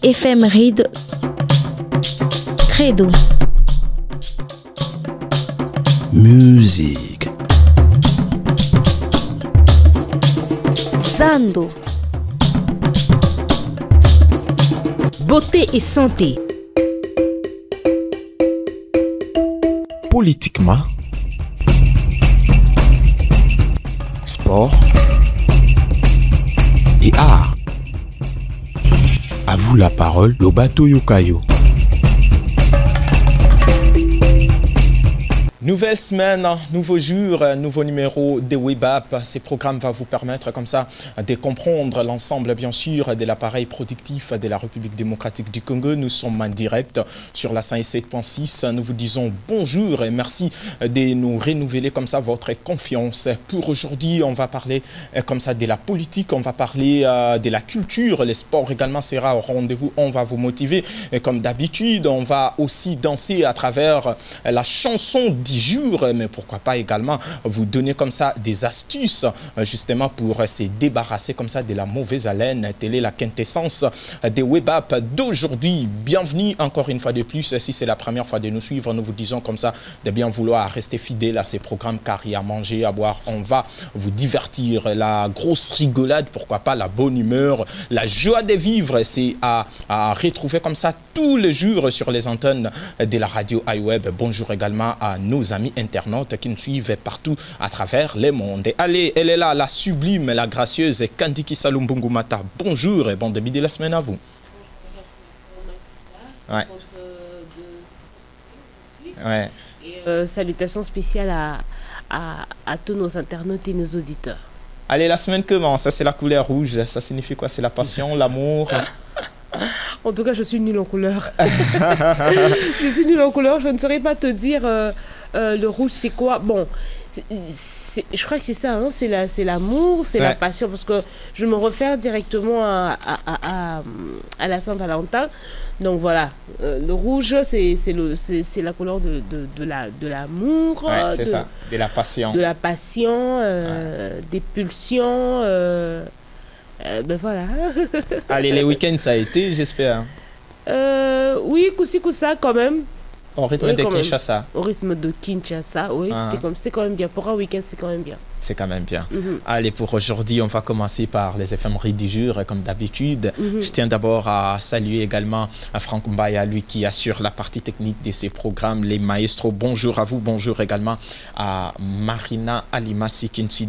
éphéméride Credo. Musique. Zando. Beauté et santé. Politiquement. Sport. Et art. À vous la parole, Lobato Yokayo. Nouvelle semaine, nouveau jour, nouveau numéro de WebApp. Ces programmes vont vous permettre comme ça de comprendre l'ensemble bien sûr de l'appareil productif de la République démocratique du Congo. Nous sommes en direct sur la 107.6. Nous vous disons bonjour et merci de nous renouveler comme ça votre confiance. Pour aujourd'hui, on va parler comme ça de la politique, on va parler de la culture. Le sport également sera au rendez-vous. On va vous motiver comme d'habitude. On va aussi danser à travers la chanson jour, mais pourquoi pas également vous donner comme ça des astuces justement pour se débarrasser comme ça de la mauvaise haleine. Telle est la quintessence des WebApp d'aujourd'hui. Bienvenue encore une fois de plus. Si c'est la première fois de nous suivre, nous vous disons comme ça de bien vouloir rester fidèle à ces programmes car il y a à manger, à boire, on va vous divertir. La grosse rigolade, pourquoi pas la bonne humeur, la joie de vivre, c'est à retrouver comme ça tous les jours sur les antennes de la radio iWeb. Bonjour également à nos amis internautes qui nous suivent partout à travers le monde. Et allez, elle est là, la sublime, la gracieuse Kandiki Salumbungu Mata. Bonjour et bon début de la semaine à vous. Ouais. Ouais. Et salutations spéciales à tous nos internautes et nos auditeurs. Allez, la semaine commence. Ça, c'est la couleur rouge. Ça signifie quoi? C'est la passion, l'amour. En tout cas, je suis nulle en couleur. Je suis nulle en couleur. Je ne saurais pas te dire le rouge, c'est quoi. Bon, je crois que c'est ça. Hein, c'est l'amour, c'est la passion. Parce que je me réfère directement à la Saint-Valentin. Donc voilà, le rouge, c'est la couleur de l'amour. Ouais, c'est ça, de la passion. De la passion, des pulsions. Ben voilà. Allez, les week-ends, ça a été, j'espère. Oui, coup-ci, quand même. Au rythme de Kinshasa. Au rythme de Kinshasa, oui, c'est quand même bien. Pour un week-end, c'est quand même bien. C'est quand même bien. Allez, pour aujourd'hui, on va commencer par les éphémérides du jour, comme d'habitude. Je tiens d'abord à saluer également à Franck Mbaya, lui qui assure la partie technique de ces programmes, les maestros. Bonjour à vous, bonjour également à Marina Alimassi qui nous suit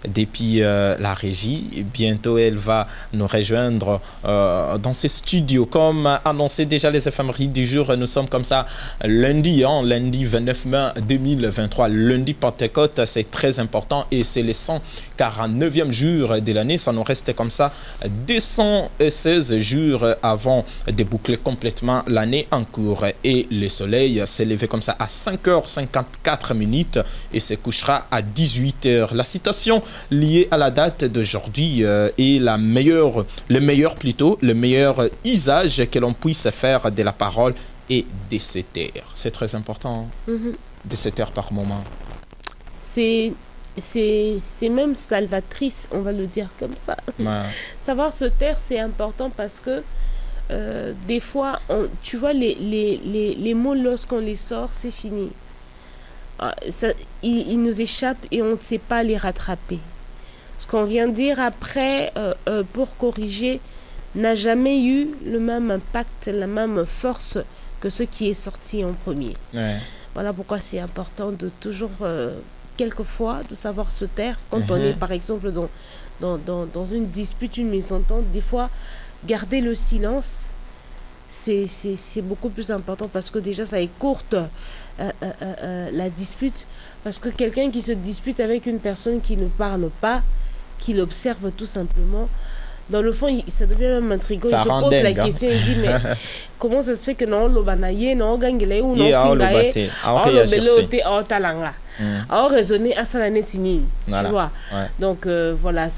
depuis la régie. Bientôt, elle va nous rejoindre dans ces studios. Comme annoncé déjà les éphémérides du jour, nous sommes comme ça lundi, lundi 29 mai 2023, lundi Pentecôte, c'est très important. Et c'est le 149e jour de l'année. Ça nous reste comme ça 216 jours avant de boucler complètement l'année en cours. Et le soleil s'est levé comme ça à 5h54 et se couchera à 18h. La citation liée à la date d'aujourd'hui est le meilleur usage que l'on puisse faire de la parole et de cette heure. C'est très important, de cette heure par moment. C'est même salvatrice, on va le dire comme ça. Ouais. Savoir se taire, c'est important parce que des fois, tu vois, les mots, lorsqu'on les sort, c'est fini. Ils nous échappent et on ne sait pas les rattraper. Ce qu'on vient de dire après, pour corriger, n'a jamais eu le même impact, la même force que ce qui est sorti en premier. Ouais. Voilà pourquoi c'est important de toujours... quelquefois, de savoir se taire quand on est, par exemple, dans une dispute, une mésentente. Des fois, garder le silence, c'est beaucoup plus important parce que déjà, ça écourte la dispute. Parce que quelqu'un qui se dispute avec une personne qui ne parle pas, qui l'observe tout simplement, dans le fond, ça devient même intriguant. Il se pose la question, il dit, mais comment ça se fait que non, l'obanaye, non, gangele ou non, fingaye, non, talanga. Alors raisonner à ça tu vois. Donc voilà,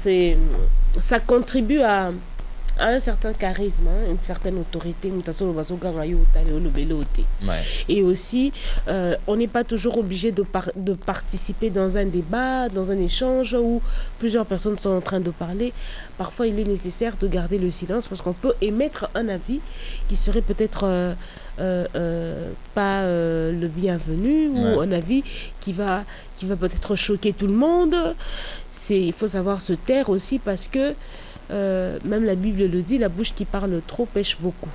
ça contribue à a un certain charisme, hein, une certaine autorité. Ouais. Et aussi, on n'est pas toujours obligé de participer dans un débat, dans un échange où plusieurs personnes sont en train de parler. Parfois, il est nécessaire de garder le silence parce qu'on peut émettre un avis qui serait peut-être pas le bienvenu ou un avis qui va peut-être choquer tout le monde. Il faut savoir se taire aussi parce que même la Bible le dit, la bouche qui parle trop pêche beaucoup.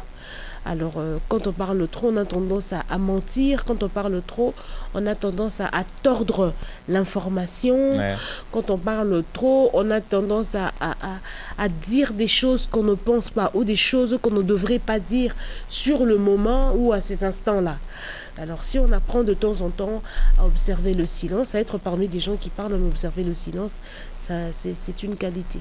Alors, quand on parle trop, on a tendance à mentir. Quand on parle trop, on a tendance à tordre l'information. Ouais. Quand on parle trop, on a tendance à dire des choses qu'on ne pense pas ou des choses qu'on ne devrait pas dire sur le moment ou à ces instants-là. Alors, si on apprend de temps en temps à observer le silence, à être parmi des gens qui parlent, à observer le silence, c'est une qualité.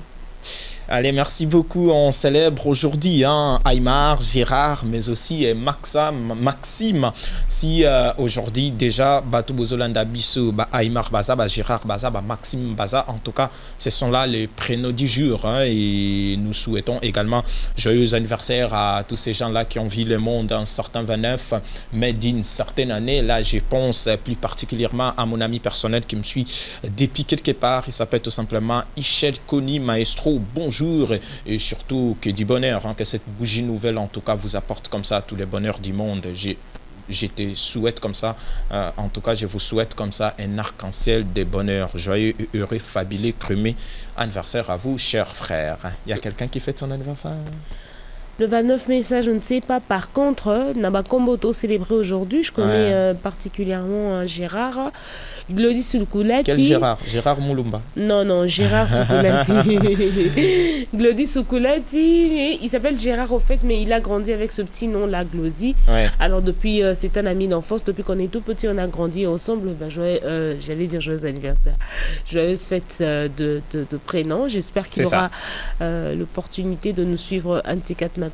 Allez, merci beaucoup. On célèbre aujourd'hui Aymar, Gérard, mais aussi Maxime. Si aujourd'hui déjà, Batou Bozolanda Bissou, Aymar Baza, Gérard Baza, Maxime Baza, en tout cas, ce sont là les prénoms du jour. Et nous souhaitons également joyeux anniversaire à tous ces gens-là qui ont vu le monde un certain 29, mais d'une certaine année. Là, je pense plus particulièrement à mon ami personnel qui me suit depuis quelque part. Il s'appelle tout simplement Ichel Koni Maestro. Bonjour et surtout que du bonheur, que cette bougie nouvelle en tout cas vous apporte comme ça tous les bonheurs du monde. Je te souhaite comme ça, en tout cas je vous souhaite comme ça un arc-en-ciel de bonheur, joyeux, heureux, fabuleux, crumé. Anniversaire à vous, chers frères. Il y a quelqu'un qui fête son anniversaire? Le 29 mai, ça je ne sais pas. Par contre, Nabakomboto célébré aujourd'hui. Je connais particulièrement Gérard. Glody Soukoulati. Quel Gérard? Gérard Moulumba? Non, Gérard Soukoulati. Glody Soukoulati. Il s'appelle Gérard au fait, mais il a grandi avec ce petit nom-là, Glody. Ouais. Alors depuis, c'est un ami d'enfance. Depuis qu'on est tout petit, on a grandi ensemble. J'allais dire joyeux anniversaire. Joyeuse fête de prénom. J'espère qu'il aura l'opportunité de nous suivre un de ces 4 matins.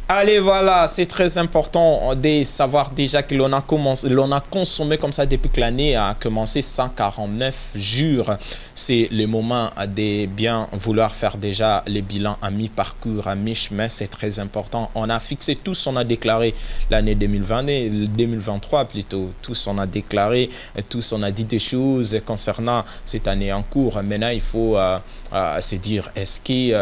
Allez, voilà, c'est très important de savoir déjà que l'on a consommé comme ça depuis que l'année a commencé 149 jours. C'est le moment de bien vouloir faire déjà les bilans à mi-parcours, à mi-chemin. C'est très important. On a fixé tous, on a déclaré l'année 2023 plutôt. Tous, on a déclaré, tous, on a dit des choses concernant cette année en cours. Maintenant, il faut se dire, est-ce que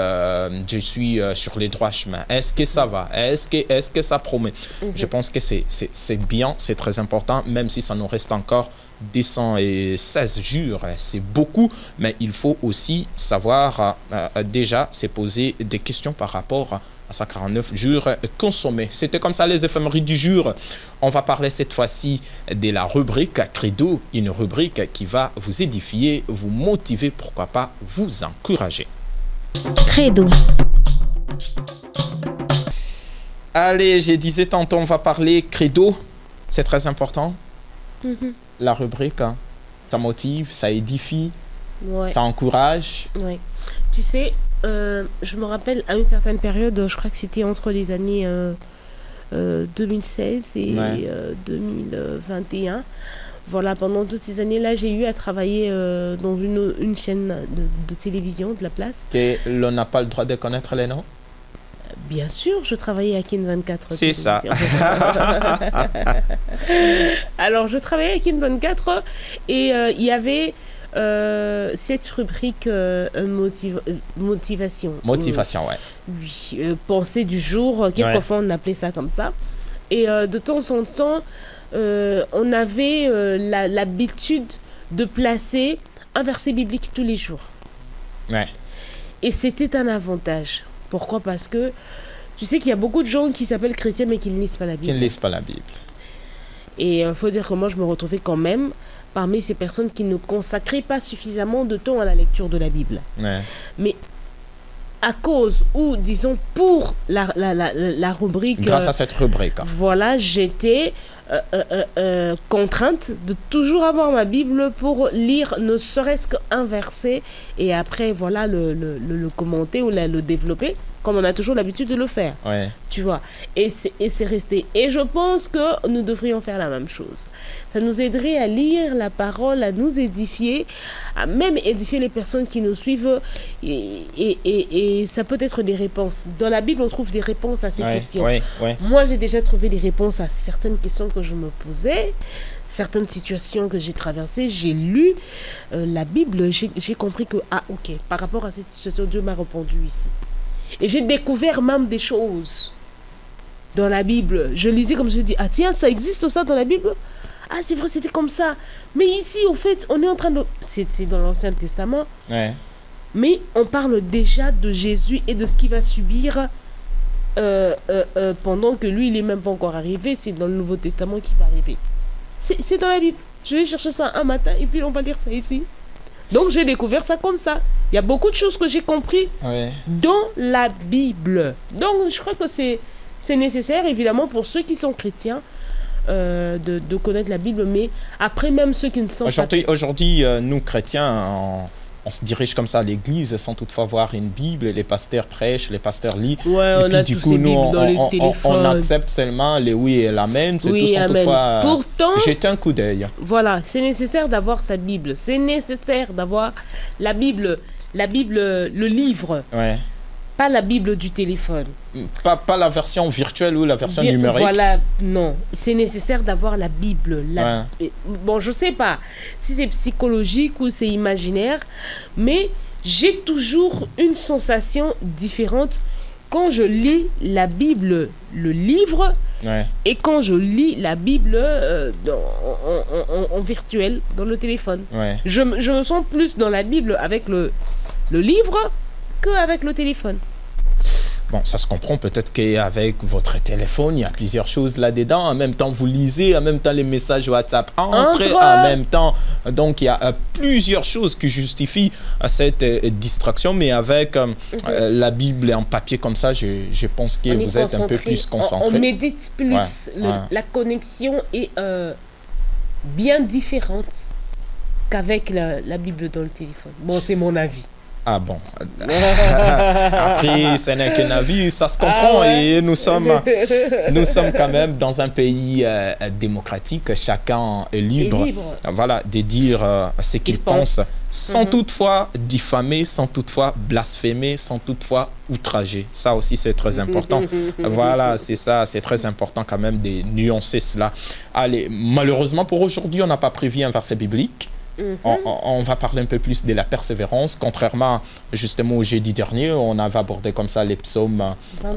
je suis sur les droits chemins? Est-ce que ça va? Est-ce que ça promet? Je pense que c'est bien, c'est très important, même si ça nous reste encore 216 jours. C'est beaucoup, mais il faut aussi savoir déjà se poser des questions par rapport à 149 jours consommés. C'était comme ça les éphémérides du jour. On va parler cette fois-ci de la rubrique Credo, une rubrique qui va vous édifier, vous motiver, pourquoi pas vous encourager. Credo. Allez, je disais tantôt, on va parler credo. C'est très important. La rubrique, ça motive, ça édifie, ça encourage. Ouais. Tu sais, je me rappelle à une certaine période, je crois que c'était entre les années 2016 et 2021. Voilà, pendant toutes ces années-là, j'ai eu à travailler dans une chaîne de télévision de la place. Que l'on n'a pas le droit de connaître les noms? Bien sûr, je travaillais à Kin 24. C'est ça. Alors, je travaillais à Kin 24 et il y avait cette rubrique motivation. Motivation, ouais. Oui, pensée du jour, quelquefois on appelait ça comme ça. Et de temps en temps, on avait l'habitude de placer un verset biblique tous les jours. Ouais. Et c'était un avantage. Pourquoi? Parce que tu sais qu'il y a beaucoup de gens qui s'appellent chrétiens mais qui ne lisent pas la Bible. Qui ne lisent pas la Bible. Et il faut dire que moi, je me retrouvais quand même parmi ces personnes qui ne consacraient pas suffisamment de temps à la lecture de la Bible. Ouais. Mais à cause ou, disons, pour la rubrique... Grâce à cette rubrique. Voilà, j'étais contrainte de toujours avoir ma Bible pour lire ne serait-ce qu'un verset et après, voilà, le commenter ou le développer. comme on a toujours l'habitude de le faire. Ouais. Tu vois, et c'est resté. Et je pense que nous devrions faire la même chose. Ça nous aiderait à lire la parole, à nous édifier, à même édifier les personnes qui nous suivent. Et ça peut être des réponses. Dans la Bible, on trouve des réponses à ces questions. Moi, j'ai déjà trouvé des réponses à certaines questions que je me posais, certaines situations que j'ai traversées. J'ai lu la Bible, j'ai compris que, ah ok, par rapport à cette situation, Dieu m'a répondu ici. Et j'ai découvert même des choses dans la Bible. Je lisais comme je dis, ah tiens, ça existe ça dans la Bible? Ah c'est vrai, c'était comme ça. Mais ici, au fait, on est en train de... C'est dans l'Ancien Testament. Ouais. Mais on parle déjà de Jésus et de ce qu'il va subir pendant que lui, il n'est même pas encore arrivé. C'est dans le Nouveau Testament qu'il va arriver. C'est dans la Bible. Je vais chercher ça un matin et puis on va lire ça ici. Donc j'ai découvert ça comme ça. Il y a beaucoup de choses que j'ai compris dans la Bible. Donc je crois que c'est nécessaire, évidemment, pour ceux qui sont chrétiens, de connaître la Bible. Mais après, même ceux qui ne sont pas... Aujourd'hui, nous, chrétiens, on se dirige comme ça à l'église sans toutefois voir une Bible. Les pasteurs prêchent, les pasteurs lisent. Ouais, et puis du coup, nous, on accepte seulement les oui et l'amen. C'est tout sans toutefois jeter un coup d'œil. Voilà, c'est nécessaire d'avoir sa Bible. C'est nécessaire d'avoir la Bible, le livre. Ouais. Pas la Bible du téléphone. Pas la version virtuelle ou la version numérique. Voilà, non. C'est nécessaire d'avoir la Bible. Bon, je sais pas si c'est psychologique ou c'est imaginaire, mais j'ai toujours une sensation différente quand je lis la Bible, le livre, et quand je lis la Bible en virtuel, dans le téléphone. Ouais. Je me sens plus dans la Bible avec le livre qu'avec le téléphone. Bon, ça se comprend peut-être qu'avec votre téléphone, il y a plusieurs choses là-dedans. En même temps, vous lisez, en même temps, les messages WhatsApp entrent, en même temps. Donc, il y a plusieurs choses qui justifient cette distraction. Mais avec la Bible en papier comme ça, je pense que vous êtes un peu plus concentré. On médite plus. La connexion est bien différente qu'avec la Bible dans le téléphone. Bon, c'est mon avis. Ah bon. Après, ce n'est qu'un avis, ça se comprend. Et nous sommes quand même dans un pays démocratique. Chacun est libre. Voilà, de dire ce qu'il pense, sans toutefois diffamer, sans toutefois blasphémer, sans toutefois outrager. Ça aussi, c'est très important. Voilà, c'est ça, c'est très important quand même de nuancer cela. Allez, malheureusement pour aujourd'hui, on n'a pas prévu un verset biblique. On va parler un peu plus de la persévérance, contrairement justement au jeudi dernier, on avait abordé comme ça les psaumes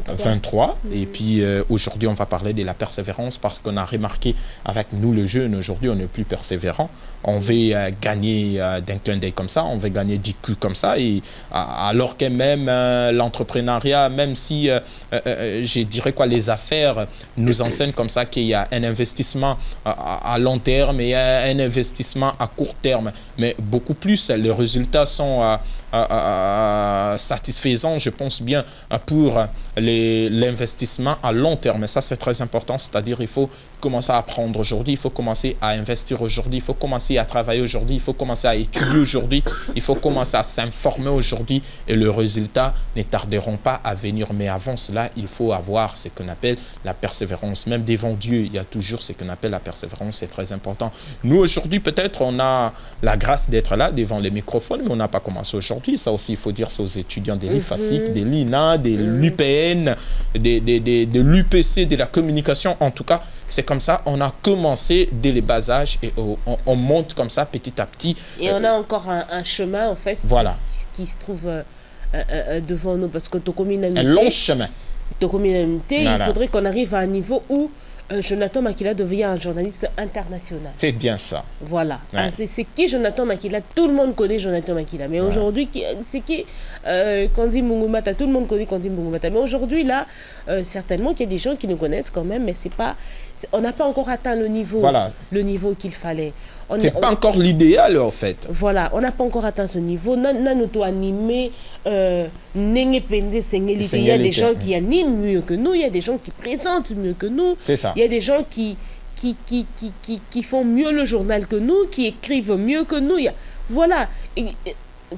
23. Et puis aujourd'hui, on va parler de la persévérance parce qu'on a remarqué avec nous, le jeune, aujourd'hui, on n'est plus persévérant. On veut gagner d'un clin d'œil comme ça, on veut gagner du cul comme ça. Et, alors que même l'entrepreneuriat, même si, je dirais quoi, les affaires nous enseignent comme ça qu'il y a un investissement à long terme et un investissement à court terme. Mais beaucoup plus, les résultats sont satisfaisants, je pense bien, pour l'investissement à long terme. Et ça, c'est très important, c'est-à-dire il faut commencer à apprendre aujourd'hui, il faut commencer à investir aujourd'hui, il faut commencer à travailler aujourd'hui, il faut commencer à étudier aujourd'hui, il faut commencer à s'informer aujourd'hui et les résultats ne tarderont pas à venir. Mais avant cela, il faut avoir ce qu'on appelle la persévérance. Même devant Dieu, il y a toujours ce qu'on appelle la persévérance, c'est très important. Nous, aujourd'hui, peut-être, on a la grâce d'être là devant les microphones, mais on n'a pas commencé aujourd'hui. Ça aussi, il faut dire ça aux étudiants des l'IFASIC, des l'INA, des l'UPN, de l'UPC, de la communication, en tout cas. C'est comme ça, on a commencé dès les bas âges et on monte comme ça petit à petit. Et on a encore un chemin, en fait, qui se trouve devant nous. Parce que un long chemin. Il faudrait qu'on arrive à un niveau où Jonathan Makila devient un journaliste international. C'est bien ça. Voilà. Ouais. C'est qui Jonathan Makila? Tout le monde connaît Jonathan Makila. Mais aujourd'hui, c'est qui Kandi Mbungumata? Tout le monde connaît Kandi Mbungumata. Mais aujourd'hui, là, certainement qu'il y a des gens qui nous connaissent quand même, mais c'est pas... On n'a pas encore atteint le niveau, qu'il fallait. C'est pas encore l'idéal, en fait. Voilà, on n'a pas encore atteint ce niveau. Nous animé, il y a des gens qui animent mieux que nous, il y a des gens qui présentent mieux que nous. C'est ça. Il y a des gens qui font mieux le journal que nous, qui écrivent mieux que nous. Voilà.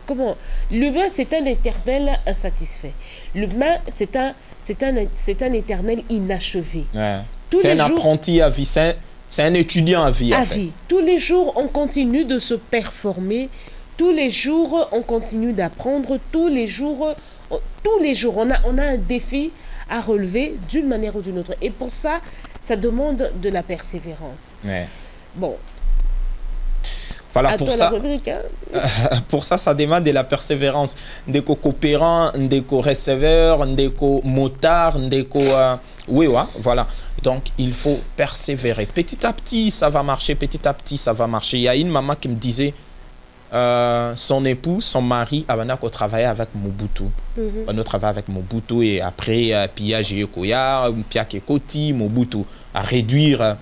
comment, l'humain c'est un éternel insatisfait. L'humain c'est un éternel inachevé. Ouais. Tous C'est les un jours, apprenti à vie, c'est un étudiant à vie. à en fait. vie. Tous les jours, on continue de se performer. Tous les jours, on continue d'apprendre. Tous les jours, on a un défi à relever d'une manière ou d'une autre. Et pour ça, ça demande de la persévérance. Ouais. Bon, Voilà, à pour toi ça, la rubrique, hein. pour ça, ça demande de la persévérance. Ndeko coopérant, ndeko receveur, ndeko motard, ndeko... oui, ouais, voilà. Donc, il faut persévérer. Petit à petit, ça va marcher. Petit à petit, ça va marcher. Il y a une maman qui me disait, son époux, son mari, qu'on travaillait avec Mobutu. On travaille avec Mobutu et après, Pia Koya, Pia Kekoti, Mobutu, à réduire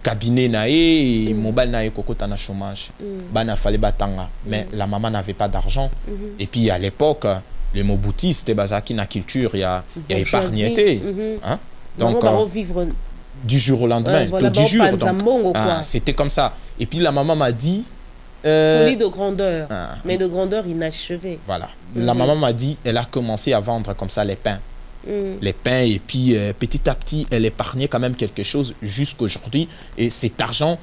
cabinet nae et mobile nae kokota na chômage. Bana fallait batanga. Mais la maman n'avait pas d'argent. Et puis, à l'époque, les Mobutistes, bazaki na culture, il y a épargné. Hein? Donc, vivre du jour au lendemain, voilà, tout du jour. C'était comme ça. Et puis, la maman m'a dit... folie de grandeur, mais de grandeur inachevée. Voilà. La maman m'a dit, elle a commencé à vendre comme ça les pains. Les pains, et puis petit à petit, elle épargnait quand même quelque chose jusqu'aujourd'hui. Et cet argent,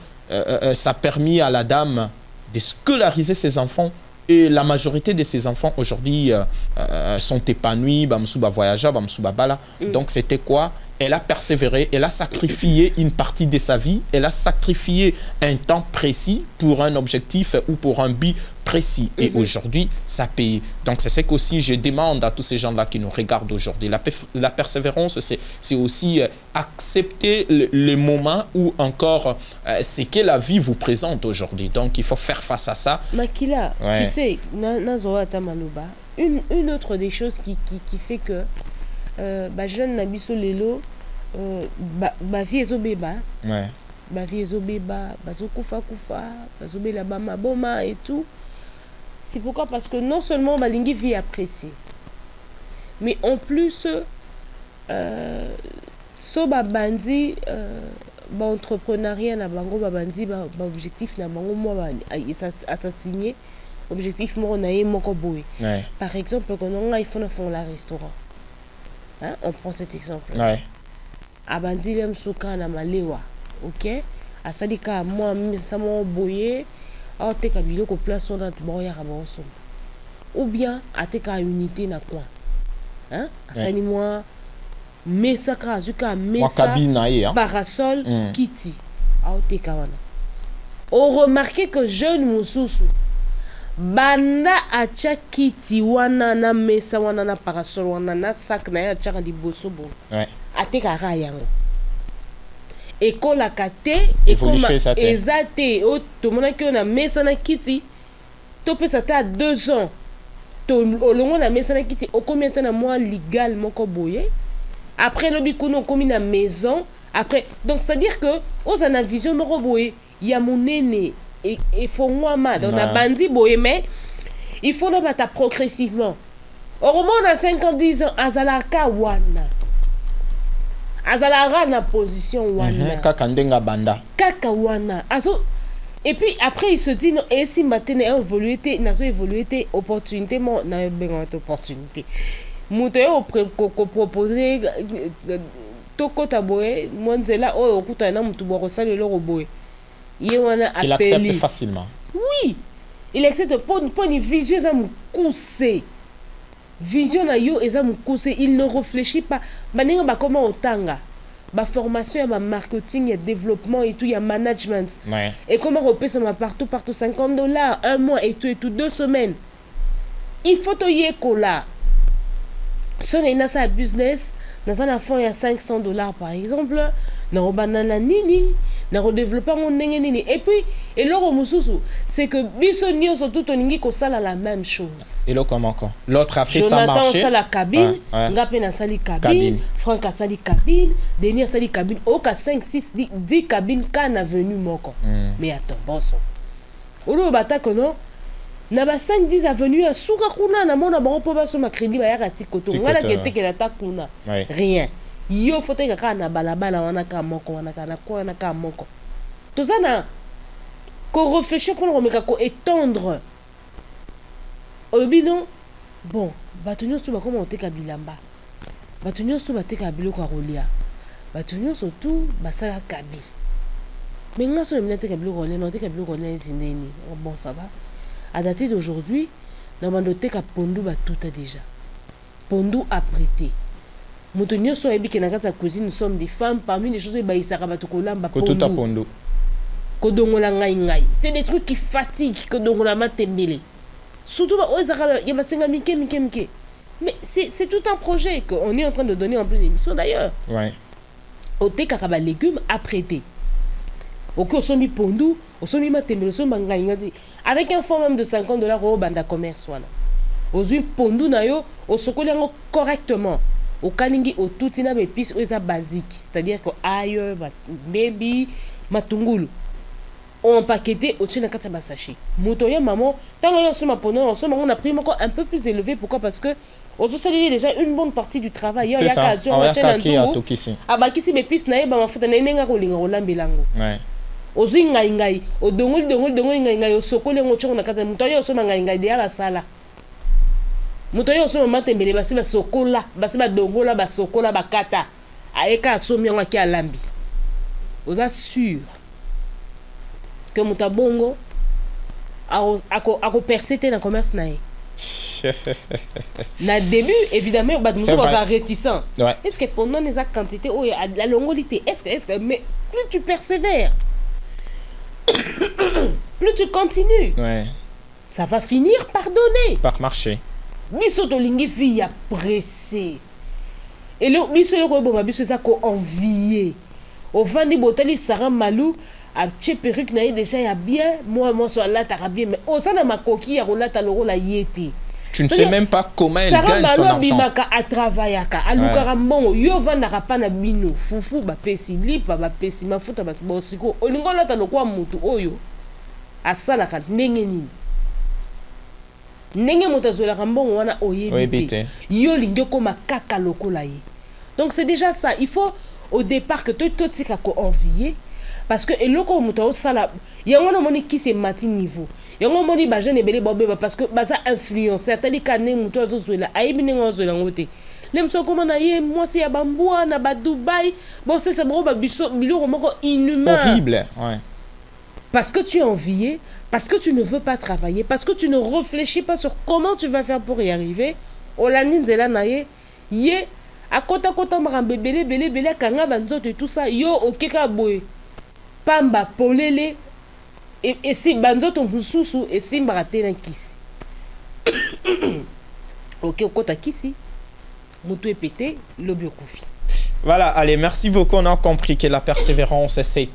ça a permis à la dame de scolariser ses enfants. Et la majorité de ses enfants aujourd'hui sont épanouis, voyageurs, bala. Donc c'était quoi? Elle a persévéré, elle a sacrifié une partie de sa vie, elle a sacrifié un temps précis pour un objectif ou pour un but précis. Et aujourd'hui, ça paye. Donc c'est ce qu'aussi je demande à tous ces gens-là qui nous regardent aujourd'hui. La persévérance, c'est aussi accepter le moment où encore ce que la vie vous présente aujourd'hui. Donc il faut faire face à ça. Makila, tu sais, une autre des choses qui fait que jeune Nabiso Lelo, vie ezobeba. Vie ezobeba, bazokufa, bazobela bama boma et tout. C'est pourquoi? Parce que non seulement balingi vie appréciée, mais en plus, so babandi, entrepreneuriat na bango babandi, objectif na bango moi assassiner. Objectif moi on a moko boy. Par exemple, quand on a il faut la restaurant. Hein? On prend cet exemple. Abandi lem souka na malewa, ok? Asalika moi samo boye, a teka biloko place on a boya rabanso. Ou bien a teka unité na quoi? Hein? Asali moi mesaka azuka mesa parasol kiti. A teka wana. On remarque que jeune mususu banda acha kiti wana na mesa wana na parasol wana na sac na ya chaka liboso bon. Ateka rayango. Ekola kate ekoma ezate o to mona ki na mesa na kiti to pesa ta 2 ans. To olongo na mesa na kiti o combien de temps na mois légal moko boye. Après le bikuno komi na maison après donc c'est à dire que aux ana vision moko boye ya monene et faut moi ma on a bandi boye mais il faut le battre progressivement. Au moment on a 50 ans azalaka wana azalara na position wana kaka ndenga banda kaka wana azo et puis après il se dit non et si maintenant évolué opportunité mon na benga opportunité muto yo proposer toko taboye monzela o okuta na mutu bo sala le roboye ye wana appelé il accepte facilement. Oui, il accepte pour une vision ça me couser. Vision na yo eza mukuse, il ne réfléchit pas. Baninga ba comment otanga. Ba formation ya marketing, ya développement et tout, ya management. Et comment repérer ça partout $50, un mois et tout 2 semaines. Il faut to yekola. Si on a sa business, dans un enfant il y a $500 par exemple, na banana nini. Na redéveloppement on nini et puis et l'autre mususu c'est que biso nyoso tout oningi ko sala la même chose et l'autre comment encore l'autre a fait ça marcher Jonathan sala cabine ngape na sali cabine Franck a sali cabine Denis a sali cabine oka 5 6 10 cabines kana venu moko mais attends bon son olo bata kono na ba 5 10 avenue à suka kuna na mona bango po baso ma crédit ba ya ratikoto ngala kete ke la takuna rien yo faut que kana balabala wana ka moko wana kana ko wana ka moko tozana ko réfléchir pour remettre ko étendre olobi non bon bato nyonso bakoma oteka bilamba bato nyonso bateka biloko ya kolia bato nyonso tu basala kabi mais nga so na mina teka biloko kolia na oteka biloko kolia ezindeni bon ça va à dater d'aujourd'hui na bando teka pondu batuta déjà pondu à prêter moto nyonso ayebi ke na kati ya cuisine nous sommes des femmes parmi les choses ebayisaka bato kolamba pondu kodongola ngai c'est des trucs qui fatiguent kodongola matembele surtout il y a basenga mike mais c'est tout un projet qu'on est en train de donner en pleine émission d'ailleurs ouais oteka kaba légumes à prêter ok osomi pondu osomi matembele osomi ngai avec un fonds même de $50 au banda commerce wana ozui pondu na yo osokoli yango correctement okalingi otuti na épices oza basique c'est-à-dire que ail baby matungulu on paqueté au tient na sachet moto ya maman tant yo soma pondu on a pris encore un peu plus élevé pourquoi parce que on se salue déjà une bonne partie du travail il y a occasion on tient un tout abakisi épices na ba mafuta na nenga ko linga olambelango ouais ozui ngai odongoli ngai osokoli ngo tshonga na kati moto yo soma ngai de ya sala moto yo soma matembele basi ba sokola basi ba dongola ba sokola bakata ayeka asomi ngo ki alambi oza sûr que moto bongo ako percer dans commerce na ye na début évidemment ba moto was réticent ouais. Est-ce que pendant les quantité oh la longolité est-ce que mais plus tu persévères plus tu continues ouais. Ça va finir par donner par marcher biso to lingi fille ya pressé et le biso le ko bon biso ça ko envier au vandi botali Sarah Malou a tche perruque na déjà ya bien moi so là ta bien mais au ça na makoki ya rola ta loro la yété tu ne sais même pas comment elle gagne son argent bimaka a travaillaka a lukara mbongo yo vandaka pa na bino fufu ba pesi lipa ba pesi mafuta ba bosiko olingo la ta lokwa mutu oyo asala ka ndenge nini ndenge moto azolaka mbongo wana oyebite yo lingi okoma kaka lokola ye donc c'est déjà ça il faut au départ que toi tika ko envier parce que eloko moto osala yango na moni ki c'est mati niveau yango moni ba jeune ebele bobe parce que baza influencer atali kané moto azozola ayebi ndenge azozola ngote lemso koma na ye mwasi ya bambua na ba Dubaï bon c'est bon ba biso biloko moko inhumain horrible ouais. Parce que tu es envié, parce que tu ne veux pas travailler, parce que tu ne réfléchis pas sur comment tu vas faire pour y arriver. Olani nzela na ye, ye a kota marambe belé kanga banzoto et tout ça, yo okeka boy. Pamba polele et si banzoto mususu et si mbarate na kisi. OK, okota kisi. Mutu pété, lobi okufi. Voilà, allez, merci beaucoup. On a compris que la persévérance, c'est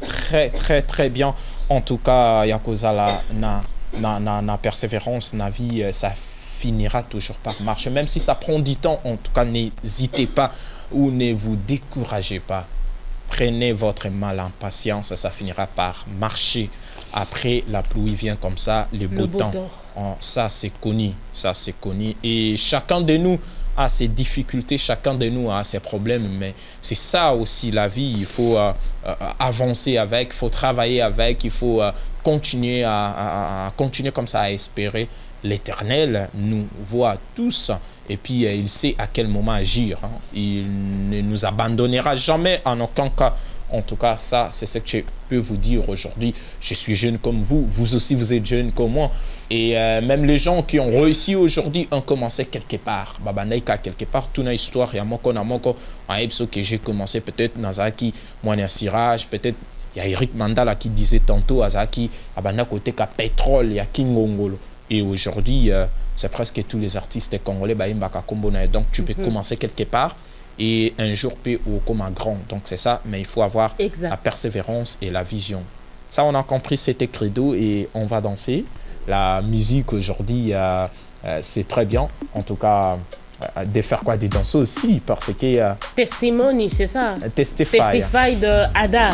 très bien. En tout cas, Yakozala, na persévérance, na vie, ça finira toujours par marcher. Même si ça prend du temps, en tout cas, n'hésitez pas ou ne vous découragez pas. Prenez votre mal en patience, ça finira par marcher. Après, la pluie vient comme ça, le beau temps. Ça, c'est connu. Ça, c'est connu. Et chacun de nous a ses difficultés, chacun de nous a ses problèmes, mais c'est ça aussi la vie. Il faut avancer avec, il faut travailler avec, il faut continuer à continuer comme ça à espérer. L'Éternel nous voit tous et puis il sait à quel moment agir. Hein. Il ne nous abandonnera jamais en aucun cas. En tout cas, ça, c'est ce que je peux vous dire aujourd'hui. Je suis jeune comme vous, vous aussi vous êtes jeune comme moi. Et même les gens qui ont réussi aujourd'hui ont commencé quelque part. Babanaïka quelque part, toute une histoire, il y a moko na moko, un episode que j'ai commencé peut-être Nazaki, Moania Siraj, peut-être il y a Eric Mandala qui disait tantôt Azaki, Abana côté ka pétrole, il y a Kingongolo. Et aujourd'hui, c'est presque tous les artistes congolais, donc tu peux commencer quelque part. Et un jour peut comme un grand. Donc c'est ça, mais il faut avoir la persévérance et la vision. Ça, on a compris, c'était credo et on va danser. La musique aujourd'hui, c'est très bien. En tout cas, de faire quoi? Des danses aussi, parce que... Testimony, c'est ça? Testify de Ada.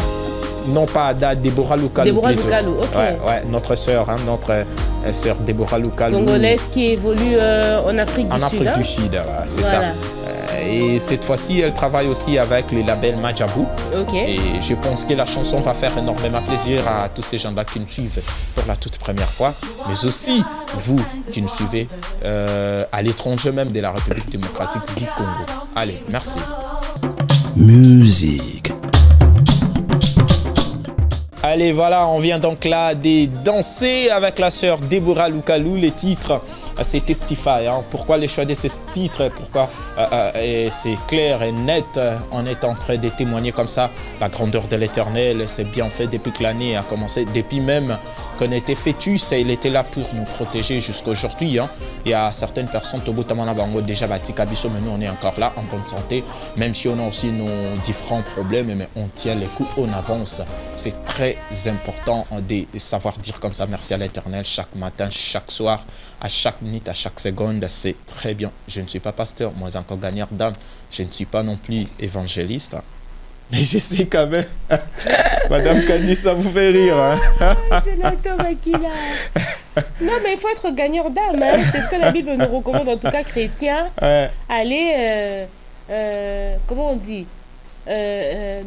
Non, pas Ada, Deborah Lukalu. Deborah Lukalu, ok. Ouais, notre sœur, hein, notre sœur Deborah Lukalu. Congolaise qui évolue en Afrique du Sud. En Afrique du Sud, c'est ça. Et cette fois-ci, elle travaille aussi avec le label Majabou. Ok. Et je pense que la chanson va faire énormément plaisir à tous ces gens-là qui nous suivent pour la toute première fois, mais aussi vous qui nous suivez à l'étranger même de la République démocratique du Congo. Allez, merci. Musique. Allez, voilà, on vient donc là de danser avec la sœur Deborah Lukalou. Les titres, c'est Testify. Hein. Pourquoi le choix de ces titres? Pourquoi c'est clair et net. On est en train de témoigner comme ça la grandeur de l'Éternel. C'est bien fait depuis que l'année a commencé. Depuis même qu'on était fœtus, il était là pour nous protéger jusqu'à aujourd'hui. Hein. Il y a certaines personnes, déjà bâti Kabiso, mais nous on est encore là en bonne santé. Même si on a aussi nos différents problèmes, mais on tient les coups, on avance. C'est très important de savoir dire comme ça merci à l'Éternel chaque matin, chaque soir, à chaque minute, à chaque seconde. C'est très bien. Je ne suis pas pasteur, moi encore gagneur d'âme. Je ne suis pas non plus évangéliste. Mais je sais quand même. Madame Candice, ça vous fait rire. Hein? Jonathan Makila. Non, mais il faut être gagneur d'âme. Hein. C'est ce que la Bible nous recommande, en tout cas chrétien. Ouais. Allez, comment on dit,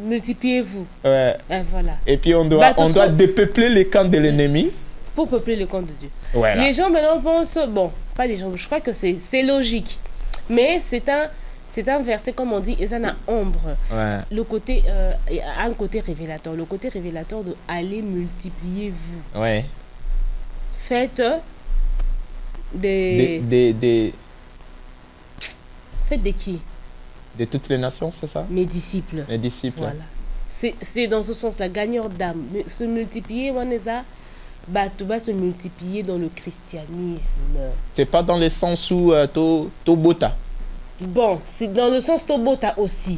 multipliez-vous. Ouais. Voilà. Et puis on doit dépeupler les camps de l'ennemi. Pour peupler le camp de Dieu. Voilà. Les gens maintenant pensent, bon, pas les gens, je crois que c'est logique. Mais c'est un verset, comme on dit, et ça n'a ombre. Ouais. Le côté, un côté révélateur. Le côté révélateur de aller multiplier vous. Ouais. Faites des... Faites des qui? De toutes les nations, c'est ça? Mes disciples. Mes disciples. Voilà. C'est dans ce sens, la gagneur d'âme. Se multiplier, Waneza, tout va se multiplier dans le christianisme. C'est pas dans le sens où Tobota. Bon, c'est dans le sens Tobota aussi.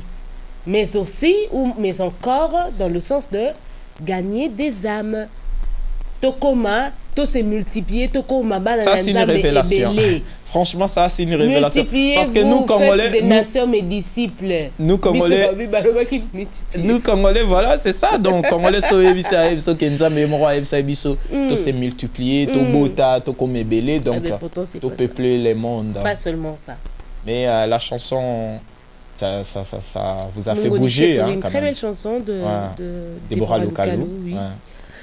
Mais aussi, mais encore dans le sens de gagner des âmes. Tokoma, tout se multiplier, Tokoma, ça c'est une révélation. Franchement, ça c'est une révélation. Parce que nous, Congolais, des nations, mes disciples. Nous, Congolais, voilà, c'est ça. Donc, Congolais, tout se multiplier, tout bota, tout comme belé, donc tout peupler le monde. Pas seulement ça. Mais la chanson, ça vous a fait bouger. C'est une très belle chanson de Deborah Lukalou. Oui. Ouais.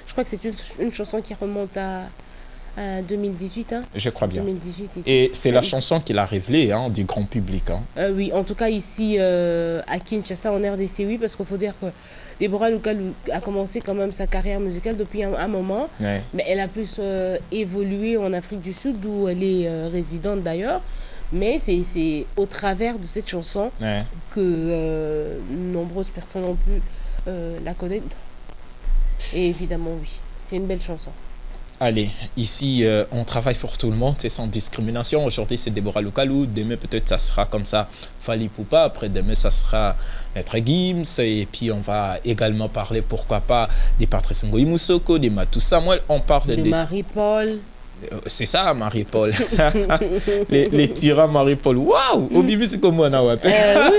Je crois que c'est une chanson qui remonte à 2018. Hein. Je crois bien. 2018 et c'est la chanson qu'il a révélée du grand public. Hein. Oui, en tout cas ici à Kinshasa, en RDC, oui, parce qu'il faut dire que Deborah Lukalou a commencé quand même sa carrière musicale depuis un moment, ouais. Mais elle a plus évolué en Afrique du Sud, d'où elle est résidente d'ailleurs. Mais c'est au travers de cette chanson ouais. Que nombreuses personnes ont pu la connaître. Et évidemment, oui, c'est une belle chanson. Allez, ici, on travaille pour tout le monde, c'est sans discrimination. Aujourd'hui, c'est Deborah Lukalou. Demain, peut-être, ça sera comme ça, Fally Poupa. Après, demain, ça sera Maître Gims. Et puis, on va également parler, pourquoi pas, des Patrice Ngoyi Moussoko, des Matou Samuel. On parle de Marie-Paul. C'est ça, Marie-Paul. les tyrans Marie-Paul. Waouh! Au bibi, c'est comme moi, oui, hein?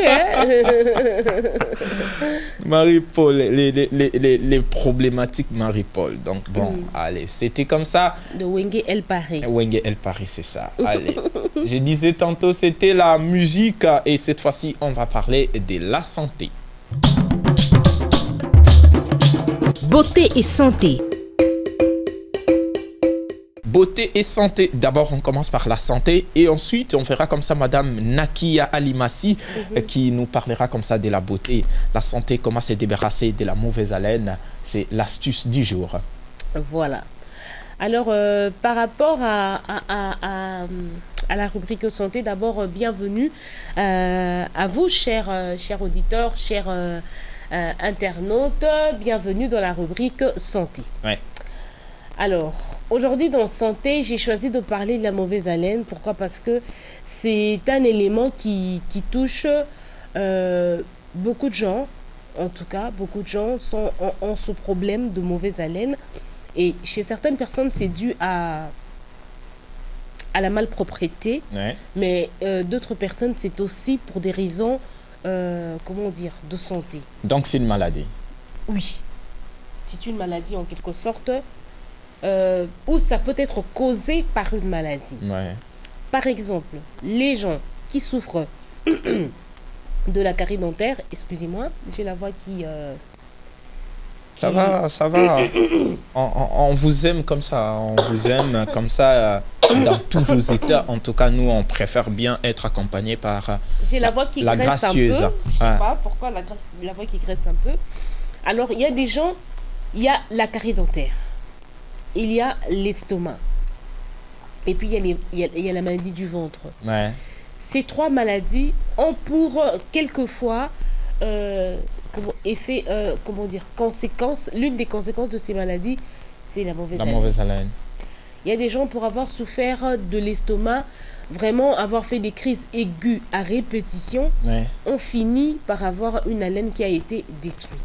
Marie-Paul, les problématiques Marie-Paul. Donc, bon, allez, c'était comme ça. De Wenge El Paris. Wenge El Paris, c'est ça. Allez. Je disais tantôt, c'était la musique. Et cette fois-ci, on va parler de la santé. Beauté et santé. Beauté et santé. D'abord, on commence par la santé et ensuite, on verra comme ça Madame Nakia Alimassi qui nous parlera comme ça de la beauté, la santé, comment se débarrasser de la mauvaise haleine. C'est l'astuce du jour. Voilà. Alors, par rapport à la rubrique santé, d'abord, bienvenue à vous, chers auditeurs, chers internautes. Bienvenue dans la rubrique santé. Ouais. Alors, aujourd'hui, dans santé, j'ai choisi de parler de la mauvaise haleine. Pourquoi? Parce que c'est un élément qui touche beaucoup de gens. En tout cas, beaucoup de gens ont ce problème de mauvaise haleine. Et chez certaines personnes, c'est dû à la malpropreté. Ouais. Mais d'autres personnes, c'est aussi pour des raisons, comment dire, de santé. Donc, c'est une maladie? Oui. C'est une maladie en quelque sorte. Ou ça peut être causé par une maladie. Ouais. Par exemple, les gens qui souffrent de la carie dentaire. Excusez-moi, j'ai la voix qui... Ça va, ça va. On vous aime comme ça. On vous aime comme ça dans tous vos états. En tout cas, nous, on préfère bien être accompagnés par j'ai la voix qui la graisse gracieuse. un peu. Je sais pas pourquoi la voix qui graisse un peu. Alors, il y a des gens, il y a la carie dentaire. Il y a l'estomac. Et puis, il y a la maladie du ventre. Ouais. Ces trois maladies ont pour quelquefois conséquence. L'une des conséquences de ces maladies, c'est la mauvaise haleine. Mauvaise haleine. Il y a des gens, pour avoir souffert de l'estomac, vraiment avoir fait des crises aiguës à répétition, ont fini par avoir une haleine qui a été détruite.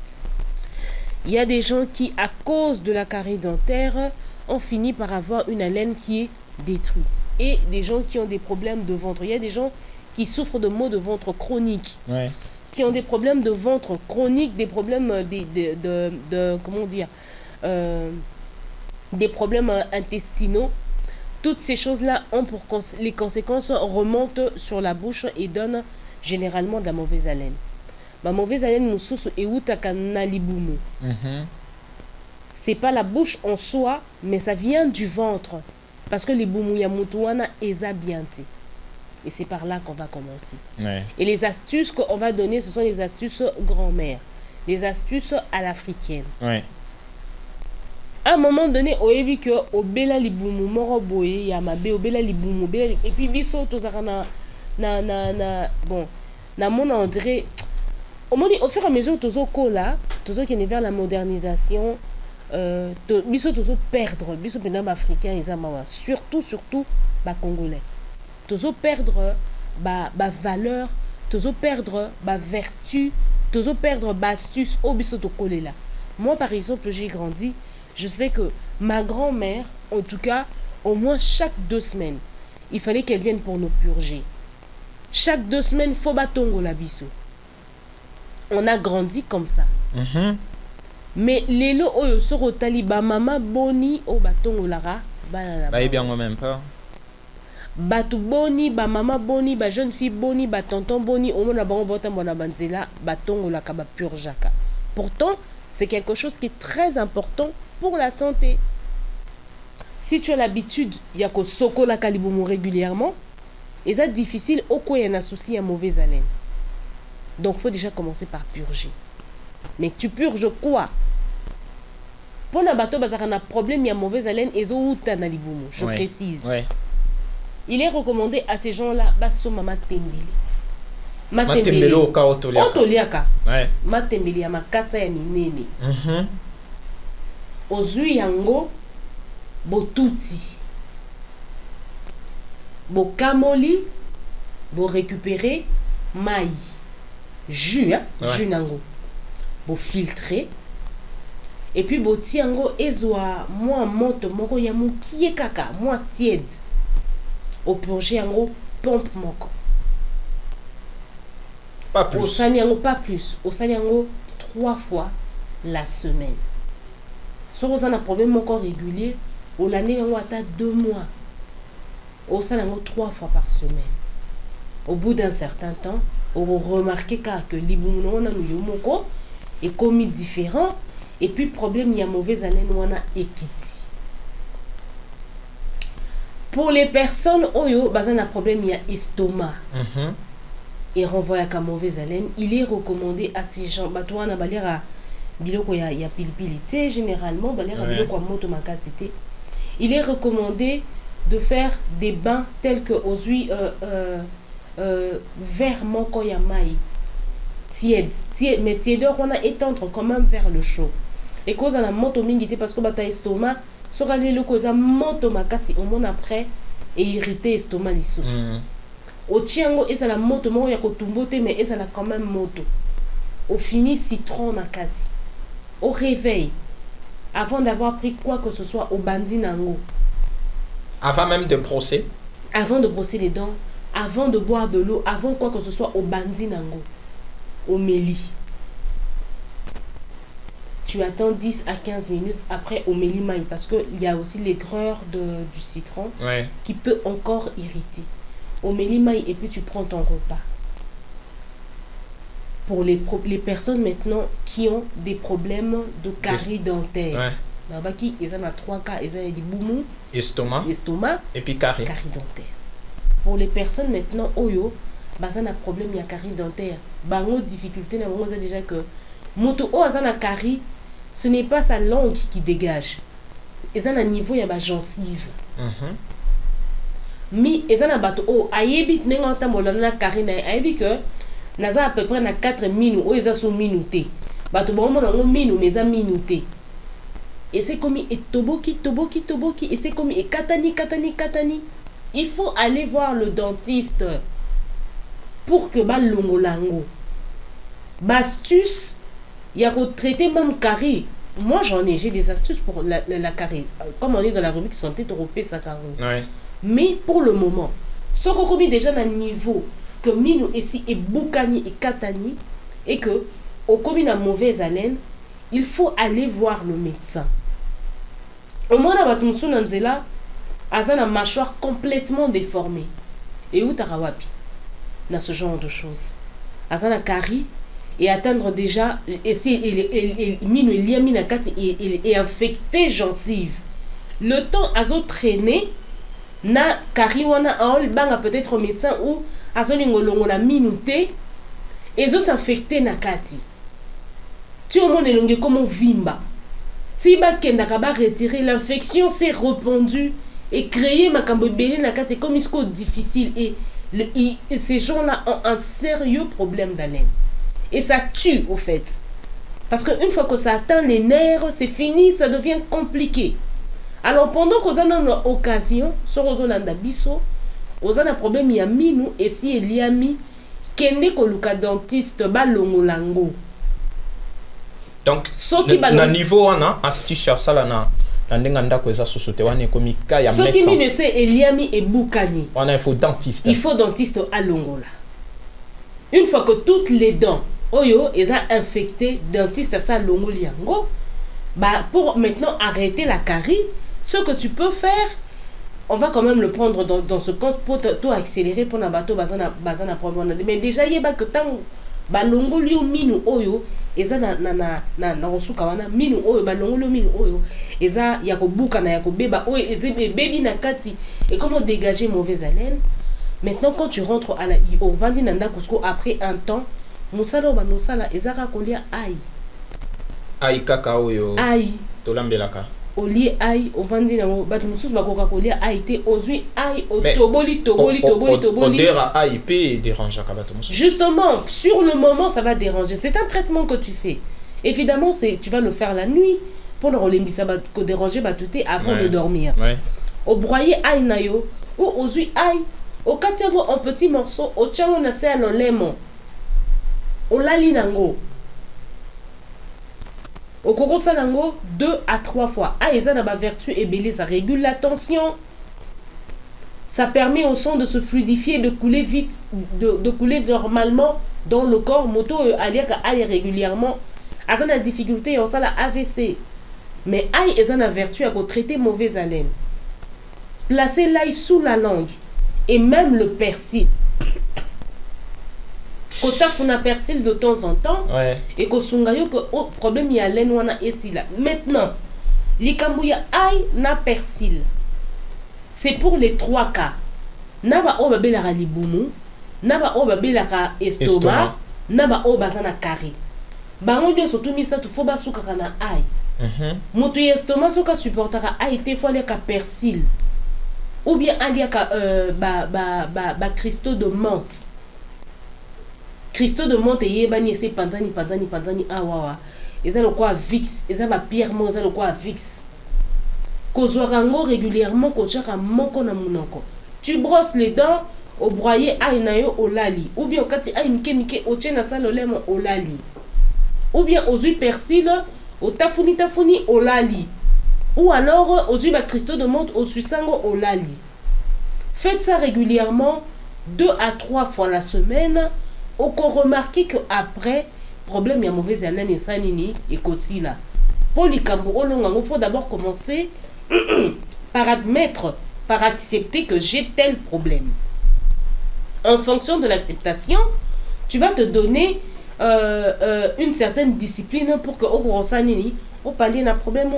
Il y a des gens qui, à cause de la carie dentaire, ont fini par avoir une haleine qui est détruite. Et des gens qui ont des problèmes de ventre. Il y a des gens qui souffrent de maux de ventre chroniques. Qui ont des problèmes de ventre chroniques, des problèmes des problèmes intestinaux. Toutes ces choses-là ont pour les conséquences remontent sur la bouche et donnent généralement de la mauvaise haleine. La mauvaise haleine nous soucie et outakana-libumu. C'est pas la bouche en soi, mais ça vient du ventre. Parce que les boumouyamoutouana eza bianti. Et c'est par là qu'on va commencer. Et les astuces qu'on va donner, ce sont les astuces grand-mère. Les astuces à l'africaine. À un moment donné, au évi que au bela libumu moro boye yamabe au bela libumu et puis biso tozaka bon na mona on dirait au fur et à mesure tozo kola tozo qui est vers la modernisation biso tozo perdre biso pendant africain et ça surtout ba congolais tozo perdre ba valeur tozo perdre ba vertu tozo perdre ba astuce au biso to kolela. Moi par exemple j'ai grandi. Je sais que ma grand-mère, en tout cas, au moins chaque 2 semaines, il fallait qu'elle vienne pour nous purger. Chaque 2 semaines, faut batongo la biso. On a grandi comme ça. Mais les lots oyo soro taliba mama boni o batongo lara ba bien moi même pas. Batu boni ba mama boni ba jeune fille boni ba tonton boni o mona bango bota mona banzela batongo la ka ba purjaka. Pourtant, c'est quelque chose qui est très important pour la santé. Si tu as l'habitude, il y a que soko la kalibumu régulièrement, et c'est difficile au quoi il y a un souci à mauvaise haleine. Donc, il faut déjà commencer par purger. Mais tu purges quoi? Pour un bateau, il y a un problème, il y a mauvaise haleine, et je précise. Il est recommandé à ces gens-là, basso mama tembele. Matembele au ka otoliaka. Matembele ya makasa ya minene. Ozui yango botuti. Bo kamoli bo récupérer maï. Jus jus nango. Bo filtrer. Et puis bo ti yango ezwa moi moto moko ya mukie kaka, moi tiède. Au purger yango pompe moko. Pas plus. Au Sanyango, pas plus. Au Sanyango, 3 fois la semaine. Si vous avez un problème encore régulier, au l'année, on a 2 mois. Au Sanyango, 3 fois par semaine. Au bout d'un certain temps, on remarque que l'iboumouna est commis différent. Et puis, problème, il y a mauvaise haleine, on a équité. Pour les personnes, il y a un problème, il y a estomac. Et renvoie à mauvaise haleine, il est recommandé à ces gens. Généralement, il est recommandé de faire des bains tels que aux huiles vers mokoyamaï tiède, mais tièdeur on a étendre quand même vers le chaud. Et cause à la moto mingité parce que bata estomac sera les cause à moto makasi au monde après et irrité estomac lissou. Au tiango et ça la moto mo ya kotumbote mais et ça la quand même moto. Au fini citron nakasi. Au réveil avant d'avoir pris quoi que ce soit au bandi nango. Avant même de brosser. Avant de brosser les dents, avant de boire de l'eau, avant quoi que ce soit au bandi nango. Au méli. Tu attends 10 à 15 minutes après au méli maï parce qu'il y a aussi l'aigreur du citron qui peut encore irriter. Au méli maï et puis tu prends ton repas. pour les personnes maintenant qui ont des problèmes de carie dentaire. Ouais. Ils ont 3 cas, ils ont des boumous, estomac et puis carie dentaire. Pour les personnes maintenant, oyo, ils ont un problème, il y a carie dentaire. Bango difficulté, c'est déjà que moto o azana carie, ce n'est pas sa langue qui dégage. Ils ont un niveau, il y a ma gencive. Mais ils ont un bateau, oh, ayebi n'enganta molana carie na ayebi que naza à peu près na 4 minutes, oh ils sont minutés. Bateau bon mon minute, mais ça minuté. Et c'est comme et toboki, et c'est comme et katani. Il faut aller voir le dentiste pour que ba longolango. Astuce, il y a traiter même carie. Moi j'ai des astuces pour la carie. Comme on est dans la rubrique santé, tu repais ça carie. Ouais. Mais pour le moment, ce qu'on a déjà un niveau que minu ici est boukani et katani et que au commis a mauvaise haleine, il faut aller voir le médecin. Au moins là, a la mâchoire complètement déformée. Et où tarawapi dans ce genre de choses. Azana carie et atteindre déjà et minu liamina kati et infecté gencive. Le temps azo traîner na carie wana aol banga peut-être au médecin ou azolingolongo la minuté et zo s'infecter na kati. Tu au monde longue comme vimba. Si ba kenda ka ba retirer l'infection s'est répandue et créer ma kambobélé na kati comme isco difficile et ces gens-là ont un sérieux problème d'haleine. Et ça tue au fait. Parce qu'une fois que ça atteint les nerfs, c'est fini, ça devient compliqué. Alors pendant qu'on a une occasion, sur Ozolanda Bisso, on a un problème, il y a minu, et si il y a mis, kende koluka dentiste balongolango. Donc, na niveau on a astuce ça là na ndenganda ko eza sosote wana komi ka ya médecin. Ce qui ne sait Eliami et Boukani. On a il faut dentiste. Il faut dentiste à Longola. Une fois que toutes les dents oyo eza infecté dentiste à ça Longoliango, bah pour maintenant arrêter la carie, ce que tu peux faire, on va quand même le prendre dans ce compte pour tout accélérer pour na bateau bazana problème. Mais déjà yeba que tant balongolio minu oyo eza na osuka wana minu oyo balongolio minu oyo eza ya kobuka na ya kobeba oyo eza baby na kati et comment dégager mauvaise haleine. Maintenant quand tu rentres à la au vandi nanda kusko après un temps musala banosala eza ka kolia ai kaka oyo ai to lambelaka au lieu ai au vandi na batu mususu bakoka kolia ai te ozui ai au toboli odeur ai peut déranger ka batu mususu. Justement sur le moment ça va déranger, c'est un traitement que tu fais. Évidemment tu vas le faire la nuit pour ne relembisa ba ko déranger batute avant de dormir. Ouais. Au broyer ai nayo ou ozui ai au katiago en petits morceaux au tchango na se no lemon au lali nango au koko sanango 2 à 3 fois. Ah, et ça n'a pas vertu et belé, ça régule la tension. Ça permet au sang de se fluidifier, de couler vite, de couler normalement dans le corps. Moto alia ka aille régulièrement. Ah, ça n'a difficulté, on ça la AVC. Mais aïe, et ça n'a vertu à traiter mauvaise haleine. Placer l'ail sous la langue et même le persil. Kota funa persil de temps en temps, ouais. Et ko sungayo que oh, problème ya laine wana esi là. Maintenant, likambuya aïe na persil. C'est pour les 3 cas. Naba o babela ka libumu, naba o babela ka estomac, naba o bazana carie. Bango nyo surtout misa tu faut basuka kana aïe. Moto estomac soka supportera aïe te faut aller ka persil. Ou bien aller ka cristaux de menthe. Cristaux de menthe et yebani ese panzani awawa. Eza le quoi vix, eza ba pierre mo, eza le quoi vix. Kozwarango régulièrement kochaka moko na munoko. Tu brosses les dents au broyer ainayo au lali ou bien kati ay mike au tchena salo lemo au lali. Ou bien aux huiles persil au tafuni au lali. Ou alors aux huiles cristaux de menthe au susango au lali. Faites ça régulièrement 2 à 3 fois la semaine. Ou qu'on remarque qu'après, problème, il y a mauvaise haleine et sanini et qu'aussi là. Pour les cambo, il faut d'abord commencer par admettre, par accepter que j'ai tel problème. En fonction de l'acceptation, tu vas te donner une certaine discipline pour que au pallier un problème.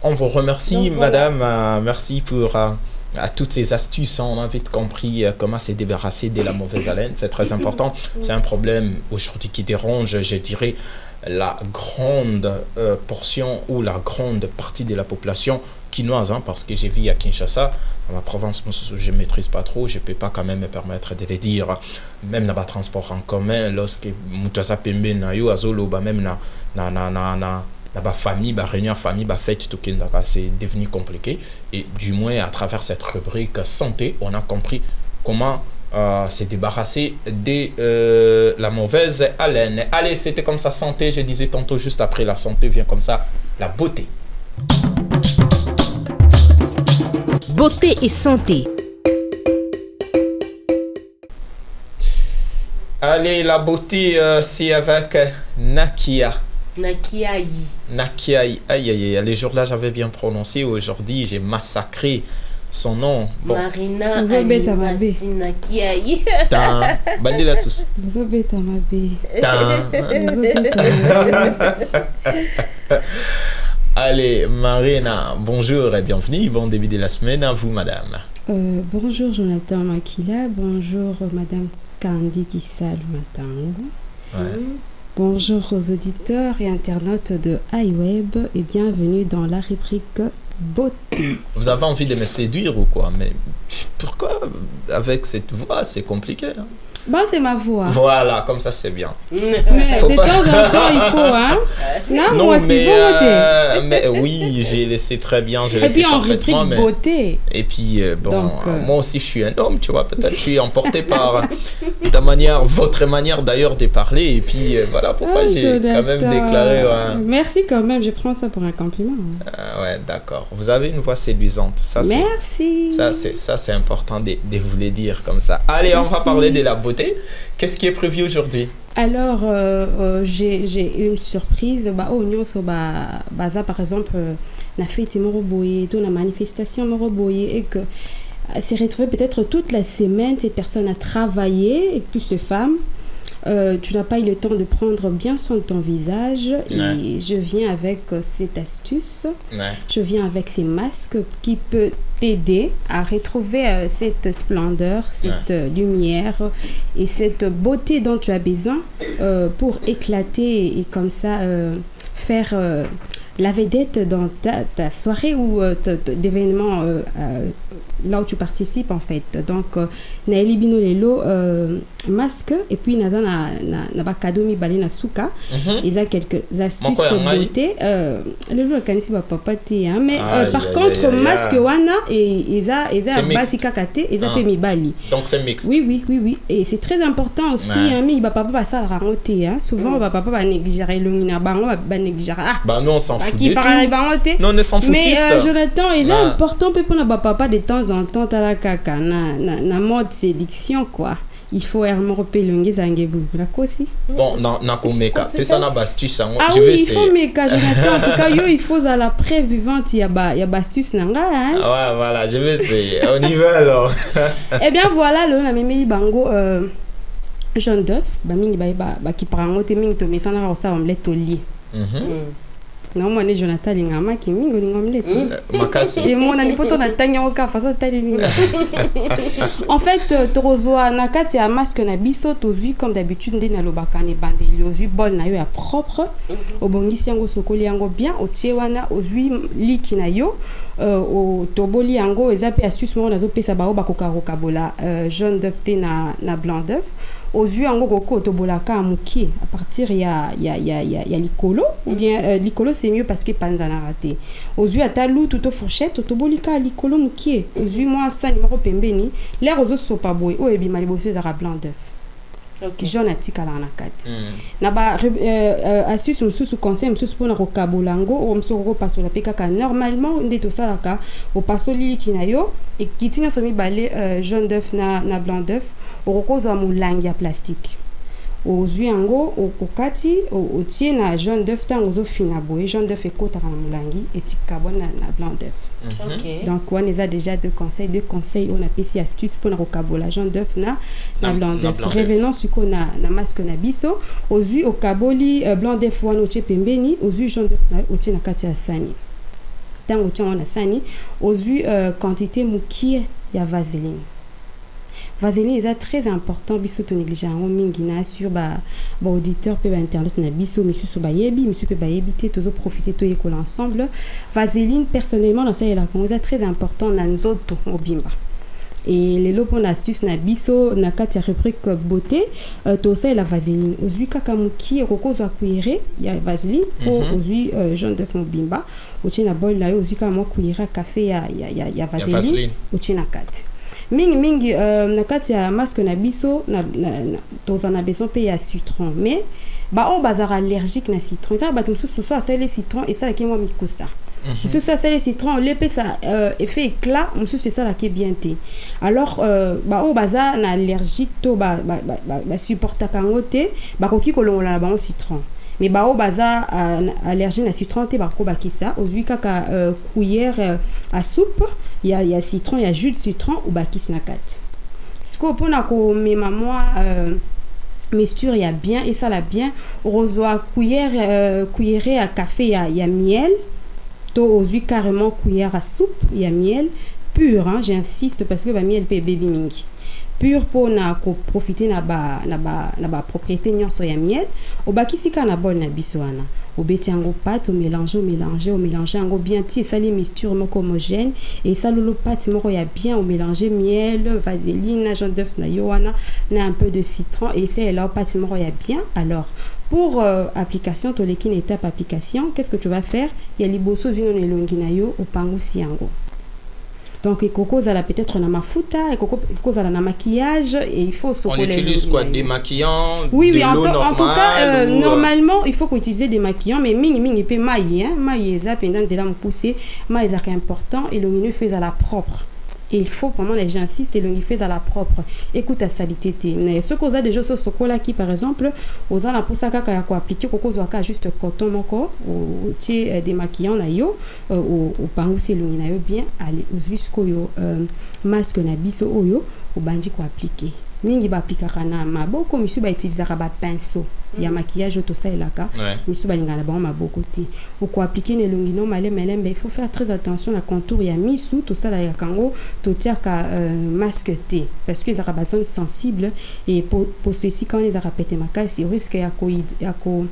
On vous remercie, Donc, voilà. madame. Merci pour à toutes ces astuces. On a vite compris comment se débarrasser de la mauvaise haleine. C'est très important. C'est un problème aujourd'hui qui dérange, je dirais, la grande portion ou la grande partie de la population quinoise, hein, parce que j'ai vu à Kinshasa, dans ma province, je ne maîtrise pas trop, je ne peux pas quand même me permettre de le dire. Même dans le transport en commun, lorsque Moutasa Pembe na yo azolo, même la famille, la réunion famille, la fête, tout c'est devenu compliqué. Et du moins, à travers cette rubrique santé, on a compris comment se débarrasser de la mauvaise haleine. Allez, c'était comme ça, santé. Je disais tantôt, juste après la santé, vient comme ça la beauté. Beauté et santé. Allez, la beauté, c'est avec Nakia. Nakiaï. Nakiaï. Aïe, aïe, aïe. Les jours-là, j'avais bien prononcé. Aujourd'hui, j'ai massacré son nom. Bon. Marina Nakiaï. Tan. Bandi la sauce. Tan. Allez, Marina, bonjour et bienvenue. Bon début de la semaine à vous, madame. Bonjour, Jonathan Makila. Bonjour, madame Candy Kissal Matango. Ouais. Bonjour aux auditeurs et internautes de iWeb et bienvenue dans la rubrique beauté. Vous avez envie de me séduire ou quoi? Mais pourquoi avec cette voix, c'est compliqué, hein? Bon, c'est ma voix. Voilà, comme ça c'est bien. Mais de temps en temps, il faut, hein? Non, moi, c'est beauté. Mais oui, j'ai laissé très bien. Et puis en rubrique beauté. Et puis, bon, donc, moi aussi, je suis un homme, tu vois. Peut-être je suis emporté par ta manière, votre manière d'ailleurs de parler. Et puis, voilà pourquoi j'ai quand même déclaré. Ouais. Merci quand même, je prends ça pour un compliment. Ouais, d'accord. Vous avez une voix séduisante. Ça, merci. Ça, c'est important de vous le dire comme ça. Allez, merci. On va parler de la beauté. Qu'est-ce qui est prévu aujourd'hui? Alors, j'ai une surprise. Ça, par exemple, la fête Moroboye, la manifestation Moroboye, et que s'est retrouvée peut-être toute la semaine, cette personne a travaillé, et plus de femmes. Tu n'as pas eu le temps de prendre bien soin de ton visage. Ouais. Et je viens avec cette astuce. Ouais. Je viens avec ces masques qui peuvent t'aider à retrouver cette splendeur, cette lumière et cette beauté dont tu as besoin pour éclater et comme ça faire la vedette dans ta soirée ou d'événements là où tu participes en fait. Donc Naeli Bino Lelo masque et puis naza na bakado mi bali na suka ils a quelques astuces beauté le kanisi ba papa te hein mais par contre masque wana et ils a basika kate ils a pe mi bali. Donc c'est mixte. Oui et c'est très important aussi hein mais ba papa ba sala rangote hein souvent ba papa ba négliger longina bango ba négliger bah non on s'en fout qui parle bangote non on s'en fout mais Jonathan ils a important peu pour na ba papa de temps en temps la kaka na mode séduction quoi. Il faut repérer le zangebu la aussi. Bon na komeka ça na bastuce ça je vais il faut meka Jonathan en tout cas il faut à la preuve vivante il y a bastuce nanga hein. Ouais voilà je vais essayer on y va alors. Eh bien voilà le na memeli bango jaune d'œuf ba mingi ba ki prango te mingi to mesana ka sa omelette au lit. Non moi ne Jonathan lingama ki mingo lingomlette makasi et mon ani poto na tanya oka façon tali linga. En fait torozoa na kati ya masque na biso to vu comme d'habitude ndé na lobaka ne bandeli ozui bol na yo ya propre obongisi yango sokoli yango bien otie wana ozui liki na yo o toboli yango eza pe astuce mo nazo pesa ba obakoka rokabola jaune d'œuf te na blanc d'œuf ozui yango koko tobolaka mukie à partir ya likolo ou bien likolo c'est mieux parce que panzana raté ozui atalu tout fourchette tobolika likolo mukie ozui moi ça numéro pembeni l'air ozo sopa boy o ebi mali bosse za blanc d'œuf. Okay. Jaune atika la na kati. Na ba astuce mususu conseil mususu pona ko kabolango o mususu ko passo la pekaka normalement ndeto salaka o passo lili kinayo et kitina somi balé jaune d'œuf na blanc d'œuf o ko zo mulangi ya plastique. ozwi yango okati otie na jaune d'œuf ntango ozofina boye jaune d'œuf ekotaka na molangi etika bona na blanc d'œuf. Donc wana eza déjà deux conseils on apesi astuce mpona kokabola jaune d'œuf na blanc d'œuf. Revenons siko na masque na biso ozwi okaboli blanc d'œuf wana otie pembeni ozwi jaune d'œuf na otie na kati ya sani ntango otie wana sani ozwi quantité mokie ya vaseline. Vaseline est très important biso to négliger en mingi na sur ba auditeur pe ba internet na biso monsieur so ba yebi monsieur pe ba yebité tozo profiter to yekola ensemble. Vaseline personnellement dans ça est là c'est très important na nzoto obimba. Et les lots pour astuce na biso na kati ya rubrique beauté to ça la vaseline ozui kaka muki ekoko zo akuire ya vaseline pour ozui jaune d'œuf mobimba otie na bol la ozui kaka mo kuira café ya vaseline otie na kati mingi na kati ya masque na biso na tozana besoin pe ya citron mais ba o bazara allergique na citron ça ba tout sous ça c'est le citron et ça qui moi mikosa monsieur ça c'est le citron l'épée ça effet éclat monsieur c'est ça là qui est bien té alors ba o baza na allergique to ba supporta kangote ba koki kolongola na bango citron mais ba o baza allergie na citron te ba ko bakisa ozui kaka cuillère à soupe il y a citron il y a jus de citron ou bakis na kati siko pona ko mema moi mixture il y a bien et ça la bien rosoir cuillère à café il y a miel to ozui carrément cuillère à soupe il y a miel pur hein, j'insiste parce que ba miel pe baby mingi pur pour na ko profiter na ba propriété nyonso ya miel obakisi ka na bol na biso wana obeti yango pâte mélanger yango bien ti ça les mixture moko homogène et ça lolo pâte moko ya bien au mélanger miel vaseline jaune d'œuf na yoana na un peu de citron et c'est là pâte moko ya bien. Alors pour application to lekin étape application qu'est-ce que tu vas faire ya liboso zino nelongi na yo opangusi yango. Donc, coco ça peut-être na mafuta, coco ça na maquillage et il faut se on utilise quoi des maquillants? Oui, en tout cas, normalement, il faut qu'on utilise des maquillants, mais mingi peut mailler, mailler ça pendant zela me pousser, mailler ça important et le fait à la propre. Et il faut vraiment les gens insistent et le fait à la propre. Écoute à salité mais ce qu'on a déjà sur ce cola qui par exemple aux ana pour ça kaka ko appliquer coco zoaka juste coton moko ou tie démaquillant na yo au pangusi lungi na yo bien aller jusqu'au yo masque na biso oyo au bandi ko appliquer mingi ba appliquer na maboko misu ba utiliser ba pinceau ya maquillage tout ça là ka misu ba ngala ba maboko te ou ko appliquer ne lungi no malé mais il faut faire très attention la contour ya misu tout ça là ya kango to tiaka masque te parce que les arabes sont sensibles et pour ceci quand les arabes pété makasi risque ya ko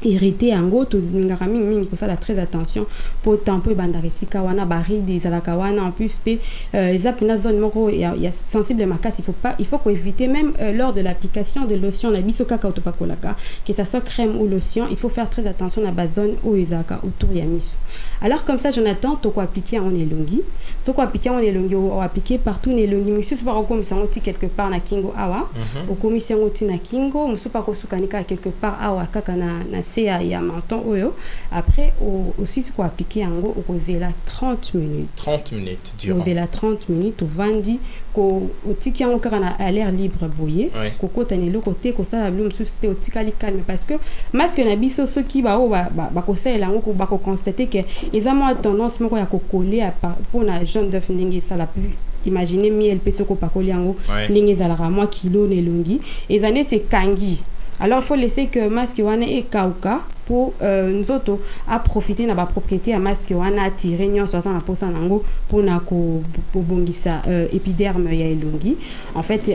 irrité ango to zingara mingi ko ça là très attention pour tempo bandarisi kawana bari des alakawana en plus pe ezapina zone moko il y a sensible makasi il faut éviter même lors de l'application de lotion na biso kaka otopakolaka que ça soit crème ou lotion il faut faire très attention na bazone ou ezaka autour ya miso. Alors comme ça Jonathan to ko appliquer en elongi so ko appliquer en elongi ou appliquer partout en elongi miso pas ko komisa ngoti quelque part na kingo awa o komisa ngoti na kingo muso pas ko sukanika quelque part awa kaka na c'est ya menton oyo après aussi ce qu'on appliquer yango okozela 30 minutes durant okozela 30 minutes au vandi ko otiki yango kaka na l'air libre boye ko kotane le côté ko ça la blum suscité otikali calme parce que masque na biso ceux qui ba ko sala yango ko ba ko constater que ezamo tendance moko ya ko coller pour na jaune d'œuf ndenge ça la plus imaginez miel peso ko pakoli yango ndenge za la moi kilo nelongi ezanete kangi. Alors il faut laisser que masque wana et kauka pour nous autres à profiter na ba propriété à masque wana attirer nyon 60% nango pour na ko bongisa épiderme ya elongi. En fait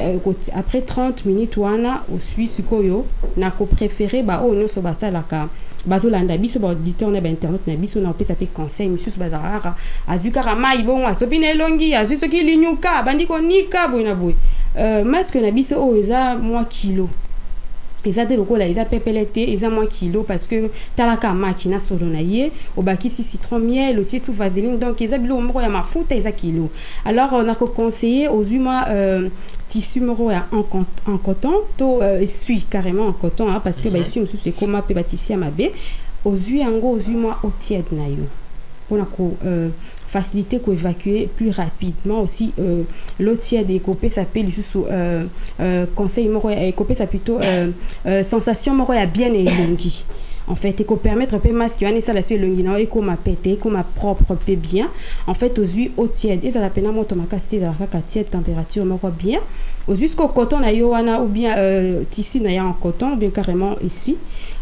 après 30 minutes wana au suisse koyo na ko préférer ba o nyon so basalaka bazolanda biso ba auditeur na ba internet na biso na opesa pe conseil monsieur bazara azukara mai bon asopina elongi azusoki linyuka bandiko nika boy na boy masque na biso o eza moi kilo. Ils ont des locaux là, ils ont pépélé, ils ont moins kilo parce que talaka makina solo na ye, au baki si citron miel, au tiers sous vaseline, donc ils ont bilo moro ya mafuta ils ont kilo. Alors on a conseillé aux humains tissu moro en coton, to essuie carrément en coton hein, parce que bah essuie monsieur c'est comment peut bâtir à ma baie, aux humains au tiède na yo. Pour faciliter qu'on évacuer plus rapidement aussi l'eau tiède et couper ça peut sous conseil moro et couper ça plutôt sensation moro ya bien et longi en fait et qu'on permettre un peu masque on est ça la sur longi na et comme pété comme propre peu bien en fait aux huiles eau tiède et ça la peine moto makasi za ka tiède température moro bien aux jusqu'au coton na yoana ou bien tissu na ya en coton bien carrément essuie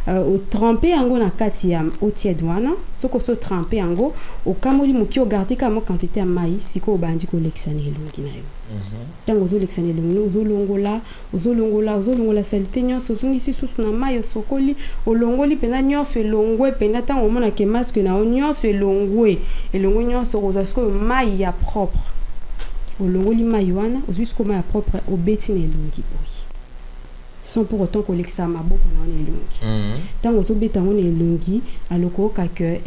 au tremper ango na kati ya eau tiède wana soko so tremper ango au kamoli muki au garder comme quantité ya mai siko bandi ko lexane longi na yo tango zo lexane longi zo longola salite nyonso zungi sisusu na mai sokoli olongoli pena nyonso elongwe pena tango mona ke masque na nyonso elongwe nyonso ozasko mai ya propre olongoli mai wana jusqu'au mai propre au betine longi boy sans pour autant que l'exa maboko na on longi tango zo beta on longi aloko ka que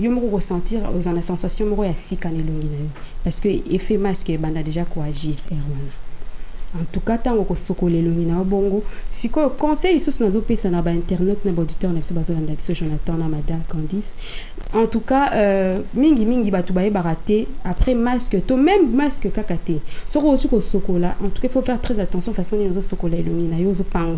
yo mo ressentir aux en sensation mo ya sika na longi na yo parce que effet masque banda déjà ko agir erwana en tout cas tango ko sokole longi na bongo siko conseil sous na zo pesa na ba internet na ba auditeur na biso bazolanda biso Jonathan na madame Candice en tout cas mingi batu ba baraté après masque to même masque kakate soko tu ko sokola en tout cas il faut faire très attention façon ni zo sokola longi na yo zo pango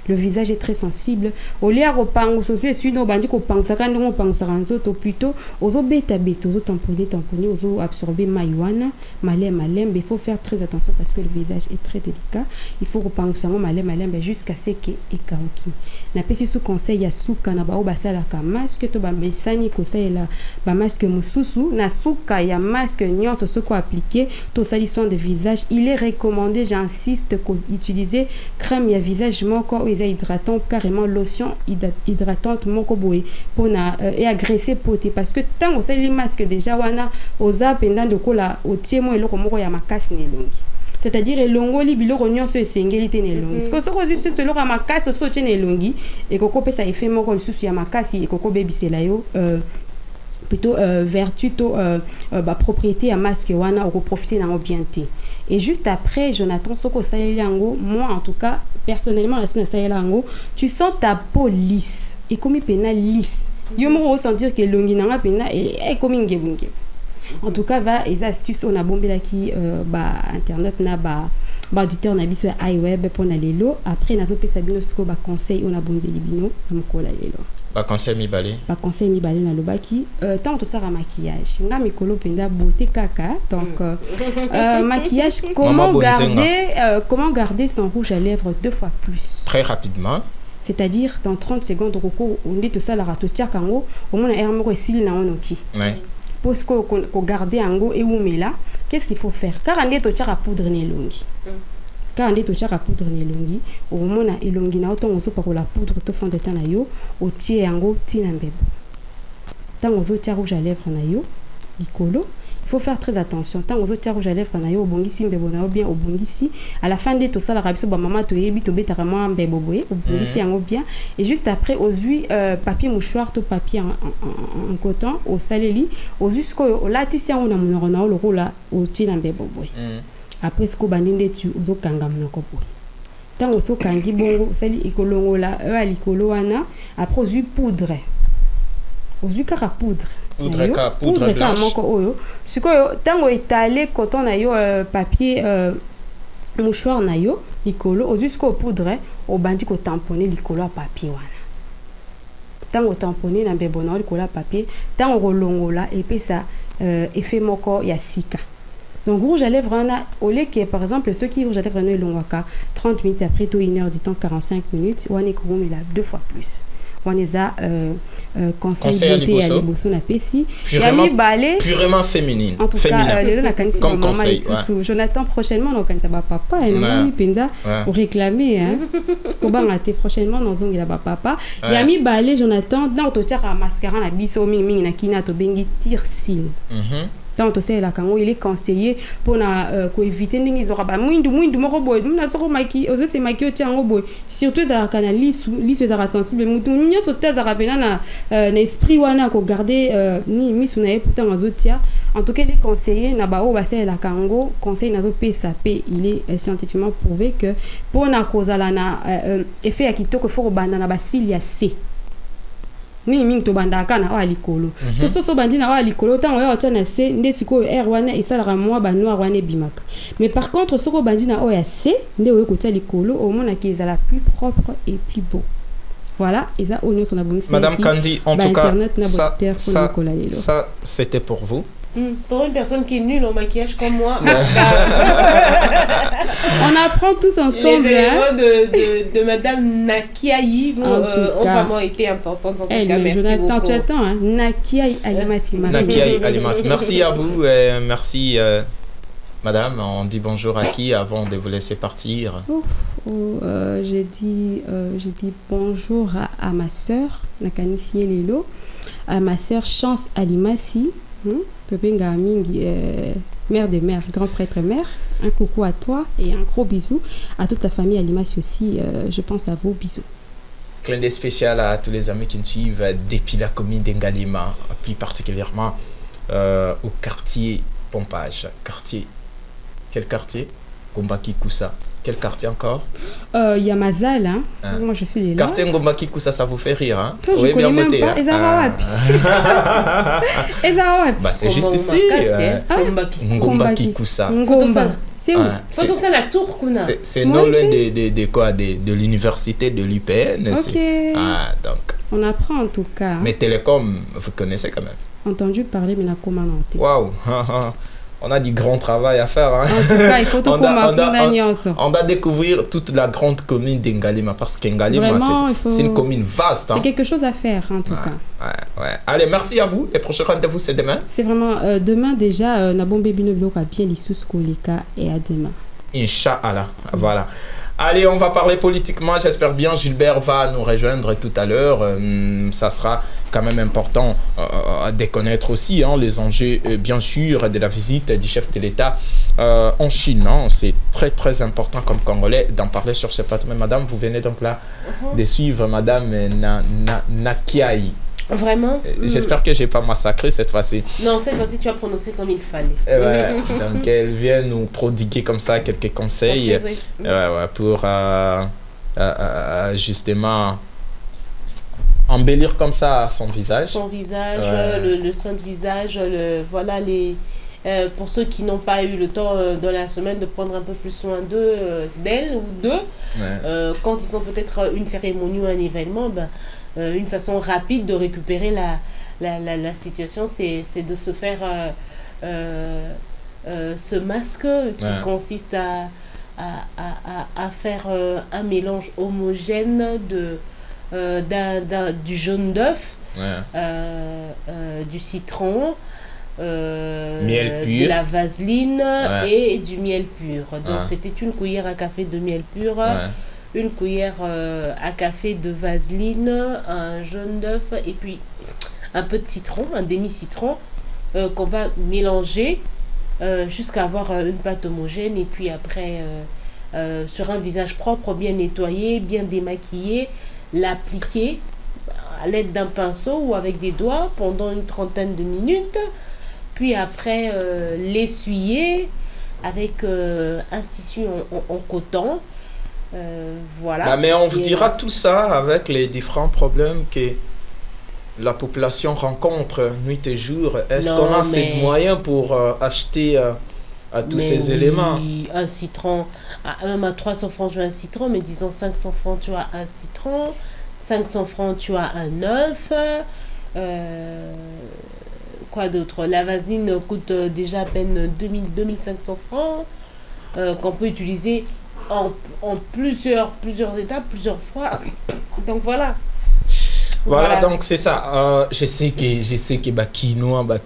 le visage est très sensible au lieu au pango so suis no bandi ko pango sakandi ko pango saranzo to plutôt ozo beta ozo tamponner ozo absorber maïwana malem mais il faut faire très attention parce que le visage est très délicat il faut ko pango sango malem jusqu'à ce que e kanki na pesi sous conseil ya suka na ba obasala ka masque to ba mesani ko la ba masque mususu na suka ya masque nyonso ce ko appliquer to sali soin de visage il est recommandé j'insiste ko utiliser crème ya visage moko hydratant carrément lotion hydratante moko boye pour na et agresser poté parce que tant ça les masques déjà wana oza pendant de kola otiemo eloko moko ya makasi ne longi c'est-à-dire elongoli biloko nyonso esengeli te ne longi parce que soko juste ce loko makasi so tene longi et koko pesa effet moko lisusu ya makasi et koko bebisela yo plutôt vertu to propriété à masque wana ou profiter na bien té et juste après Jonathan soko sayelango moi en tout cas personnellement la sina sayelango tu sens ta peau lisse et comme pena lisse yo mo ressentir que longi na pena et comme ngebunge en tout cas va les astuces on a bombé là qui internet na auditeur na biso iWeb pour na lelo après nazo pesa bino soko ba conseil on a bonzi libino amukola lelo ba conseil mibale na lobaki tant tout ça à maquillage nga mikolo penda beauté kaka donc maquillage comment garder son rouge à lèvres 2 fois plus très rapidement c'est-à-dire dans 30 secondes roko on dit tout ça la rato tiakango au moins air moko esili na onoki ouais pour ce qu'on garder ango et oumela qu'est-ce qu'il faut faire car on dit to tiaka poudre ne longi quand on est au chara poudre ne longi au moment na elongi na autant ozo pakola poudre to fond de teint na yo o tie yango tina mbebo tant ozo tia rouge à lèvres na yo likolo il faut faire très attention tant ozo tia rouge à lèvres na yo obongisi mbebo na yo bien obongisi à la fin de to sala rabiso ba maman to yebi to betara moi mbebo boye obongisi yango bien et juste après aux huiles papier mouchoir to papier en coton au saleli au jusqu'au au latisi yango na monoro na lo rola o tina mbebo boye après ce que bandinde tu ozo kangam na kopo tango so kangi bongo sali ikolongola alikolo wana après ozu poudre blanche moko oyo sikoyo tango étalé coton na yo papier mouchoir na yo likolo ozu ko poudre o bandi ko tamponner likolo a papier wana tango tamponner na mbebo na likolo a papier tango rolongola et puis ça effet moko ya sika. Donc rouge à lèvres au lieu que par exemple ceux qui rouge à lèvres est longwaka 30 minutes après tout 1 heure du temps 45 minutes on est comme il a 2 fois plus on est à conseil beauté à liboso na pesi yami balé purement féminine en tout cas le la kanisi maman isusu Jonathan prochainement donc kanisa ba papa et non penza au réclamer hein ko bangate prochainement dans zongi ba papa yami balé Jonathan dans to tira mascara na biso mingi na kina to bengi tirsil tant to c'est la kango il est conseillé pour na ko éviter ndingi zora ba mwindu moko boy na soko maki ozo se maki otiango boy surtout za canal lisu za sensible mutu nyoso teza rapena na esprit wana ko garder ni misu na pourtant azotia en tout cas il est conseillé na ba o ba c'est la kango conseil na zo PSAP il est scientifiquement prouvé que pour na kozala na effet akitoko faut banda na basilia C nini mingi tobandaka na oyo likolo so bandi na oyo likolo ntango oyo otia na se nde sikoyo air wana esalaka mwa banoir wana ebimaka mais par contre soko bandi na oyo ya se nde oyo kotia likolo omonaki ezala plus propre et plus beau. Voilà, et ça, Madame Kandi, en tout cas, ça c'était pour vous. Pour une personne qui est nulle au maquillage comme moi, on apprend tous ensemble. Les éléments de Madame Nakiaï ont vraiment été importants. En tout cas, merci Jonathan, beaucoup. tu attends, hein? Nakiaï Alimasi. Nakiaï Alimasi. Merci à vous, merci Madame. On dit bonjour à qui avant de vous laisser partir? J'ai dit bonjour à ma sœur Nakanisi Lelo, à ma sœur Chance Alimasi. Tobenga Mingi, mère de mère, grand prêtre mère. Un coucou à toi et un gros bisou à toute ta famille Alimasi aussi. Je pense à vous, bisous. Clin d'œil spécial à tous les amis qui nous suivent depuis la commune d'Ngalima, plus particulièrement au quartier Pompage. Quel quartier? Gombaki Koussa. Quel quartier encore? Yamazal, hein. Moi je suis là. Quartier Ngombaki Koussa, ça vous fait rire, hein? Je oui, bien noté. Hein? Bah, c'est juste ici. Ngombaki Koussa. C'est où? C'est ça la tour Kuna. C'est non loin de l'université de l'UPN. Ok. Donc. On apprend en tout cas. Mais Télécom, vous connaissez quand même. Entendu parler, mais n'a pas commenté. Waouh. On a du grand travail à faire. Hein? En tout cas, il faut tout on doit découvrir toute la grande commune d'Ngalima parce qu'Ngalima, c'est une commune vaste. Hein? C'est quelque chose à faire, en tout cas. Ouais. Allez, merci à vous. Les prochains rendez-vous, c'est demain. C'est vraiment demain déjà. Nabombe Binoblo a bien l'issous Koleka et à demain. Inch'Allah. Voilà. Allez, on va parler politiquement. J'espère bien Gilbert va nous rejoindre tout à l'heure. Ça sera quand même important de connaître aussi les enjeux, bien sûr, de la visite du chef de l'État en Chine. Hein. C'est très, très important comme Congolais d'en parler sur ce plateau. Mais madame, vous venez donc là de suivre madame Nakiaï. Vraiment? J'espère que je n'ai pas massacré cette fois-ci. Non, cette fois-ci, tu as prononcé comme il fallait. Donc, elle vient nous prodiguer comme ça quelques conseils pour justement embellir comme ça son visage. Son visage, le son de visage, voilà les... pour ceux qui n'ont pas eu le temps dans la semaine de prendre un peu plus soin d'elle ou d'eux, quand ils ont peut-être une cérémonie ou un événement, une façon rapide de récupérer la situation, c'est de se faire ce masque qui consiste à faire un mélange homogène du jaune d'œuf, du citron, miel pur, de la vaseline et du miel pur. Donc c'était une cuillère à café de miel pur, une cuillère à café de vaseline, un jaune d'œuf et puis un peu de citron, un demi-citron qu'on va mélanger jusqu'à avoir une pâte homogène. Et puis après, sur un visage propre, bien nettoyé, bien démaquillé, l'appliquer à l'aide d'un pinceau ou avec des doigts pendant une trentaine de minutes. Puis après, l'essuyer avec un tissu en coton. Voilà. Mais on vous dira tout ça avec les différents problèmes que la population rencontre nuit et jour. Est-ce qu'on a assez de moyens pour acheter tous ces éléments? Un citron, même à 300 francs tu as un citron, mais disons 500 francs tu as un citron, 500 francs tu as un œuf. Quoi d'autre? La vaseline coûte déjà à peine 2500 francs qu'on peut utiliser en plusieurs étapes, plusieurs fois. Donc voilà. Voilà, donc c'est ça. Je sais que Bakino, non, mais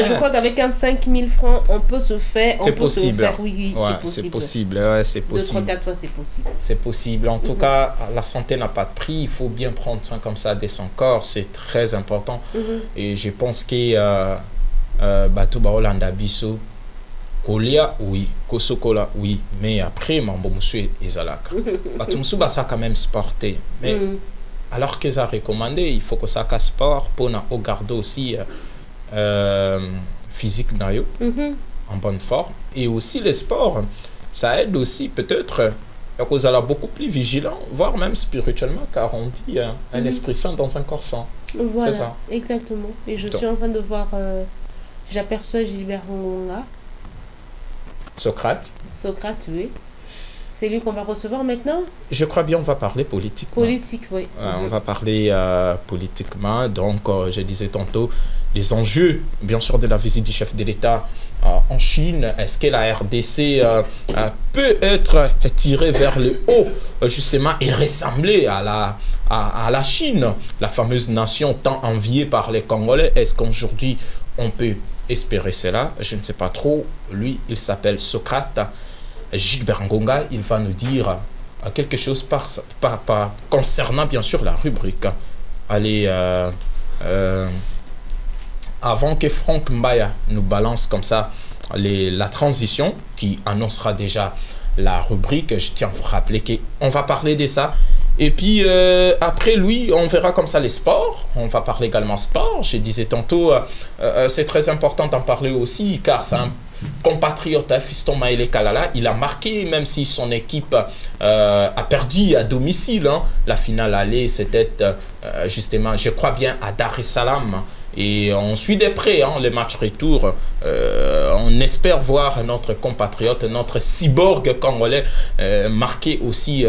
je crois qu'avec un 5000 francs, on peut se faire. C'est possible. Oui, c'est possible. C'est possible. 2, 3, 4 fois, c'est possible. C'est possible. En tout cas, la santé n'a pas de prix. Il faut bien prendre soin comme ça de son corps. C'est très important. Et je pense que Bato Baolanda Bisso, Kolia, oui. Kosokola, oui. Mais après, Mambo Moussou et Zalaka. Bato Moussou, ça quand même sporté. Mais alors qu'ils ont recommandé, il faut que ça casse sport pour garder aussi physique en bonne forme. Et aussi le sport, ça aide aussi peut-être Donc, vous allez beaucoup plus vigilant, voire même spirituellement, car on dit un esprit saint dans un corps saint. Voilà, c'est ça. exactement. Et je Donc. suis en train de voir, j'aperçois Gilbert Ngonga, Socrate. Socrate, oui. C'est lui qu'on va recevoir maintenant. Je crois bien on va parler politique. Politique, oui. On va parler politiquement. Donc, je disais tantôt, les enjeux, bien sûr, de la visite du chef de l'État en Chine. Est-ce que la RDC peut être tirée vers le haut, justement, et ressembler à la Chine, la fameuse nation tant enviée par les Congolais? Est-ce qu'aujourd'hui, on peut espérer cela? Je ne sais pas trop. Lui, il s'appelle Socrate. Gilbert Ngonga, il va nous dire quelque chose concernant bien sûr la rubrique. Allez, avant que Franck Mbaya nous balance comme ça la transition qui annoncera déjà la rubrique, je tiens à vous rappeler qu'on va parler de ça. Et puis après lui, on verra comme ça les sports. On va parler également sport. Je disais tantôt, c'est très important d'en parler aussi car c'est un compatriote, Fiston Maëlé Kalala. Il a marqué, même si son équipe a perdu à domicile. La finale allée, c'était justement, je crois bien, à Dar es Salaam. Et on suit de près les matchs retour. On espère voir notre compatriote, notre cyborg congolais marqué aussi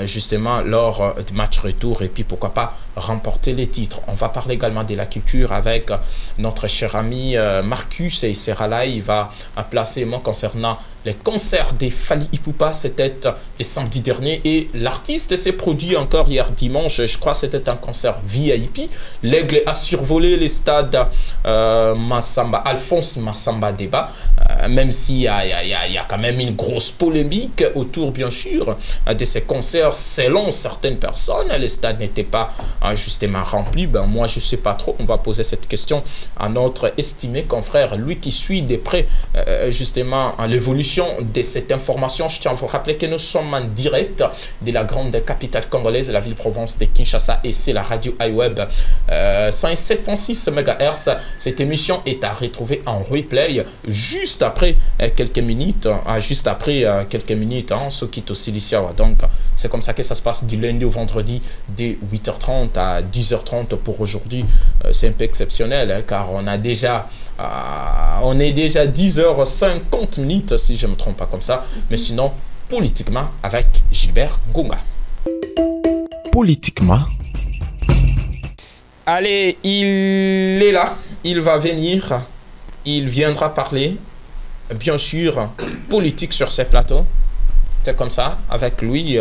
justement lors du match retour et puis pourquoi pas remporter les titres. On va parler également de la culture avec notre cher ami Marcus et Serala. Il va placer moi concernant les concerts des Fally Ipupa, c'était le samedi dernier et l'artiste s'est produit encore hier dimanche, je crois que c'était un concert VIP. L'Aigle a survolé les stades Alphonse Massamba Débat, même s'il y a quand même une grosse polémique autour bien sûr de ces concerts. Selon certaines personnes, les stades n'étaient pas justement remplis. Ben, moi je ne sais pas trop, on va poser cette question à notre estimé confrère, lui qui suit de près justement l'évolution de cette information. Je tiens à vous rappeler que nous sommes en direct de la grande capitale congolaise, la ville-province de Kinshasa, et c'est la radio iWeb 107.6 MHz. Cette émission est à retrouver en replay juste après quelques minutes, ce qui est au Siliciawa. Donc c'est comme ça que ça se passe du lundi au vendredi de 8h30 à 10h30 pour aujourd'hui. C'est un peu exceptionnel car on est déjà 10h50 si je ne me trompe pas comme ça. Mais sinon, politiquement avec Gilbert Ngonga. Politiquement. Allez, il est là, il va venir, il viendra parler, bien sûr, politique sur ces plateaux. C'est comme ça, avec lui,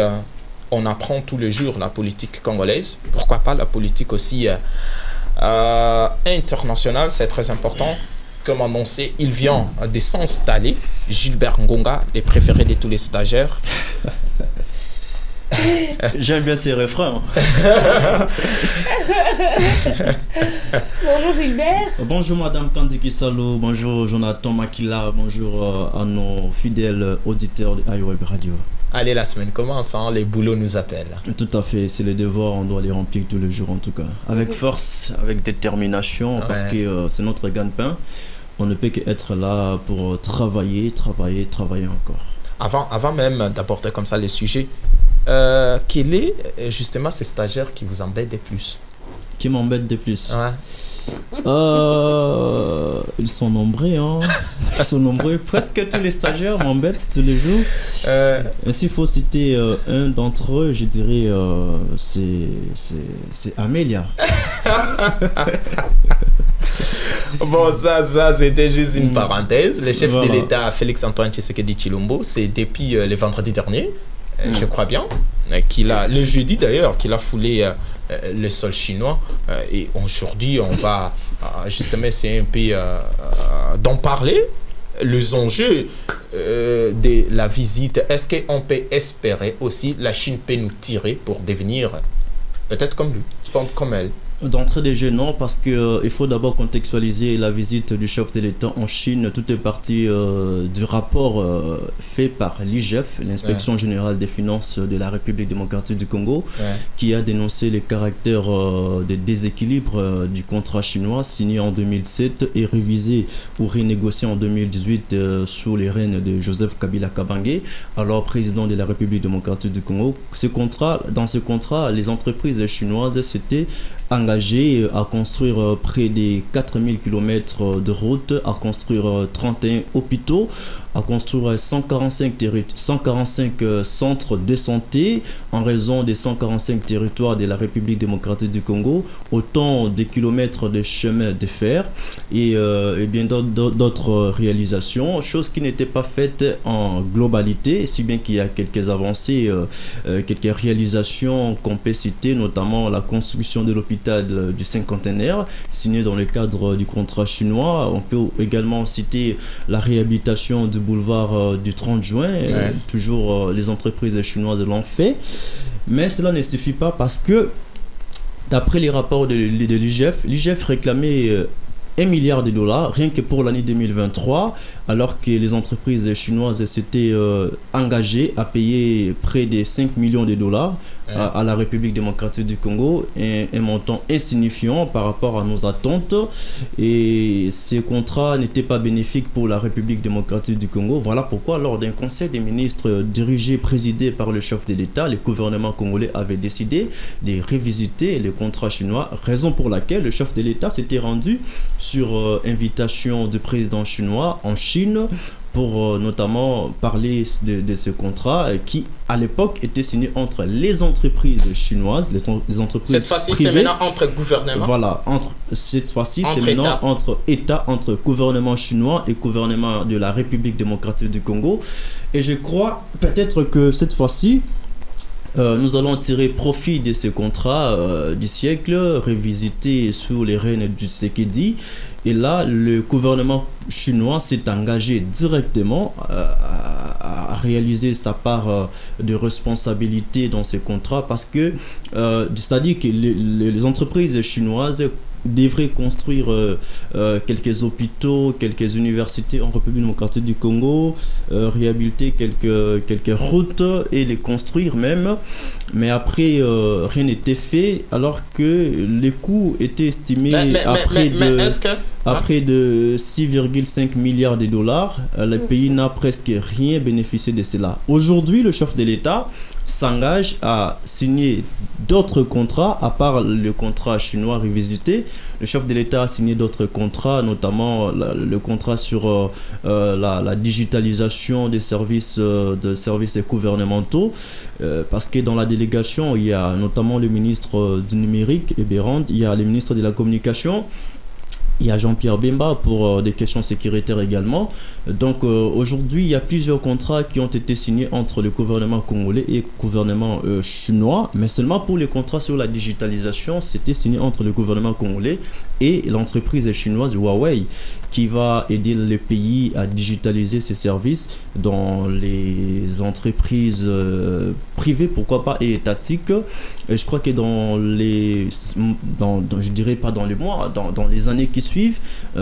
on apprend tous les jours la politique congolaise. Pourquoi pas la politique aussi internationale, c'est très important. Comme annoncé, il vient de s'installer. Gilbert Ngonga, les préférés de tous les stagiaires. J'aime bien ces refrains. Bonjour Gilbert. Bonjour Madame Kandiki Salo, bonjour Jonathan Makila, bonjour à nos fidèles auditeurs de iWeb Radio. Allez, la semaine commence, les boulots nous appellent. Tout à fait, c'est les devoirs, on doit les remplir tous les jours en tout cas. Avec force, avec détermination, parce que c'est notre gagne-pain. On ne peut qu'être là pour travailler encore. Avant même d'aborder comme ça les sujets, quel est justement ces stagiaires qui vous embêtent de plus? Qui m'embêtent de plus? Ouais. Ils sont nombreux, hein. Ils sont nombreux. Presque tous les stagiaires m'embêtent tous les jours. S'il faut citer un d'entre eux, je dirais c'est Amélia. Bon, ça c'était juste une parenthèse. Le chef de l'État, Félix-Antoine Tshisekedi Tshilombo, c'est depuis le vendredi dernier, je crois bien, le jeudi d'ailleurs, qu'il a foulé le sol chinois. Et aujourd'hui, on va justement essayer un peu d'en parler. Les enjeux de la visite, est-ce qu'on peut espérer aussi la Chine peut nous tirer pour devenir peut-être comme lui, comme elle? D'entrée de jeu, non, parce qu'il faut d'abord contextualiser la visite du chef de l'État en Chine. Tout est parti du rapport fait par l'IGF, l'Inspection générale des finances de la République démocratique du Congo, qui a dénoncé les caractères de déséquilibre du contrat chinois signé en 2007 et révisé ou renégocié en 2018 sous les règnes de Joseph Kabila Kabange, alors président de la République démocratique du Congo. Dans ce contrat, les entreprises chinoises s'étaient engagées à construire près de 4000 km de route, à construire 31 hôpitaux, à construire 145 centres de santé en raison des 145 territoires de la République démocratique du Congo, autant de kilomètres de chemin de fer et bien d'autres réalisations, chose qui n'était pas faite en globalité, si bien qu'il y a quelques avancées, quelques réalisations qu'on peut citer, notamment la construction de l'hôpital du cinquantenaire signé dans le cadre du contrat chinois. On peut également citer la réhabilitation du boulevard du 30 juin. Toujours les entreprises chinoises l'ont fait, mais cela ne suffit pas parce que d'après les rapports de l'IGF réclamait 1 milliard de dollars rien que pour l'année 2023, alors que les entreprises chinoises s'étaient engagées à payer près de 5 millions de dollars à la République démocratique du Congo, un montant insignifiant par rapport à nos attentes, et ces contrats n'étaient pas bénéfiques pour la République démocratique du Congo. Voilà pourquoi lors d'un conseil des ministres présidé par le chef de l'État, le gouvernement congolais avait décidé de révisiter les contrats chinois, raison pour laquelle le chef de l'État s'était rendu sur invitation du président chinois en Chine pour notamment parler de ce contrat qui à l'époque était signé entre les entreprises chinoises, les entreprises cette fois-ci privées. C'est maintenant entre gouvernements. Voilà, cette fois-ci c'est maintenant entre États, entre gouvernement chinois et gouvernement de la République démocratique du Congo. Et je crois peut-être que cette fois-ci nous allons tirer profit de ce contrat du siècle, révisité sous les règnes du Tshisekedi. Et là, le gouvernement chinois s'est engagé directement à réaliser sa part de responsabilité dans ce contrat, parce que, c'est-à-dire que les entreprises chinoises devrait construire quelques hôpitaux, quelques universités en République démocratique du Congo, réhabiliter quelques routes et les construire même. Mais après, rien n'était fait, alors que les coûts étaient estimés à près de 6,5 milliards de dollars. Le pays n'a presque rien bénéficié de cela. Aujourd'hui, le chef de l'État s'engage à signer d'autres contrats, à part le contrat chinois revisité. Le chef de l'État a signé d'autres contrats, notamment le contrat sur la digitalisation des services gouvernementaux, parce que dans la délégation, il y a notamment le ministre du numérique, Eberand, il y a le ministre de la communication, il y a Jean-Pierre Bemba pour des questions sécuritaires également. Donc aujourd'hui, il y a plusieurs contrats qui ont été signés entre le gouvernement congolais et le gouvernement chinois. Mais seulement pour les contrats sur la digitalisation, c'était signé entre le gouvernement congolais et l'entreprise chinoise Huawei, qui va aider le pays à digitaliser ses services dans les entreprises privées, pourquoi pas, et étatiques. Et je crois que je dirais pas dans les mois, dans les années qui suivent,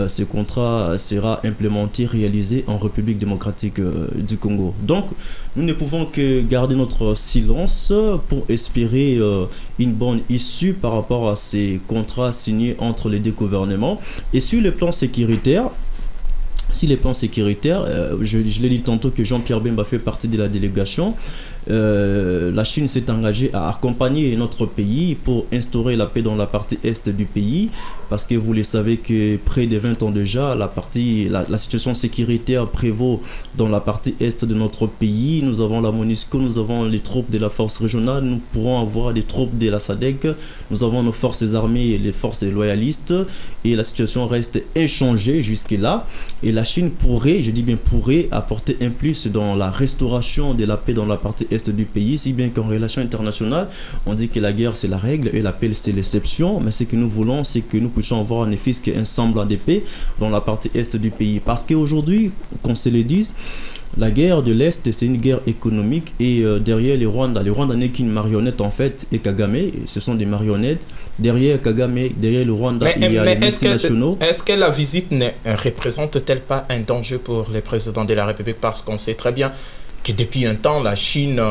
ce contrat sera implémenté, réalisé en République démocratique du Congo. Donc, nous ne pouvons que garder notre silence pour espérer une bonne issue par rapport à ces contrats signés entre les deux gouvernements. Et sur le plan sécuritaire, je l'ai dit tantôt que Jean-Pierre Bemba fait partie de la délégation. La Chine s'est engagée à accompagner notre pays pour instaurer la paix dans la partie est du pays, parce que vous le savez que près de 20 ans déjà, la situation sécuritaire prévaut dans la partie est de notre pays. Nous avons la MONUSCO, nous avons les troupes de la force régionale, nous pourrons avoir des troupes de la SADC, nous avons nos forces armées et les forces loyalistes, et la situation reste inchangée jusque-là. Et la Chine pourrait, je dis bien pourrait, apporter un plus dans la restauration de la paix dans la partie est du pays, si bien qu'en relation internationale, on dit que la guerre c'est la règle et la paix c'est l'exception. Mais ce que nous voulons, c'est que nous puissions avoir ne fût-ce qu'un semblant de paix dans la partie est du pays. Parce qu'aujourd'hui, qu'on se le dise, La guerre de l'Est, c'est une guerre économique et derrière les Rwandais n'est qu'une marionnette en fait, et Kagame, ce sont des marionnettes. Derrière Kagame, derrière le Rwanda, il y a les multinationaux. Est-ce que la visite ne représente-t-elle pas un danger pour le président de la République? Parce qu'on sait très bien que depuis un temps, la Chine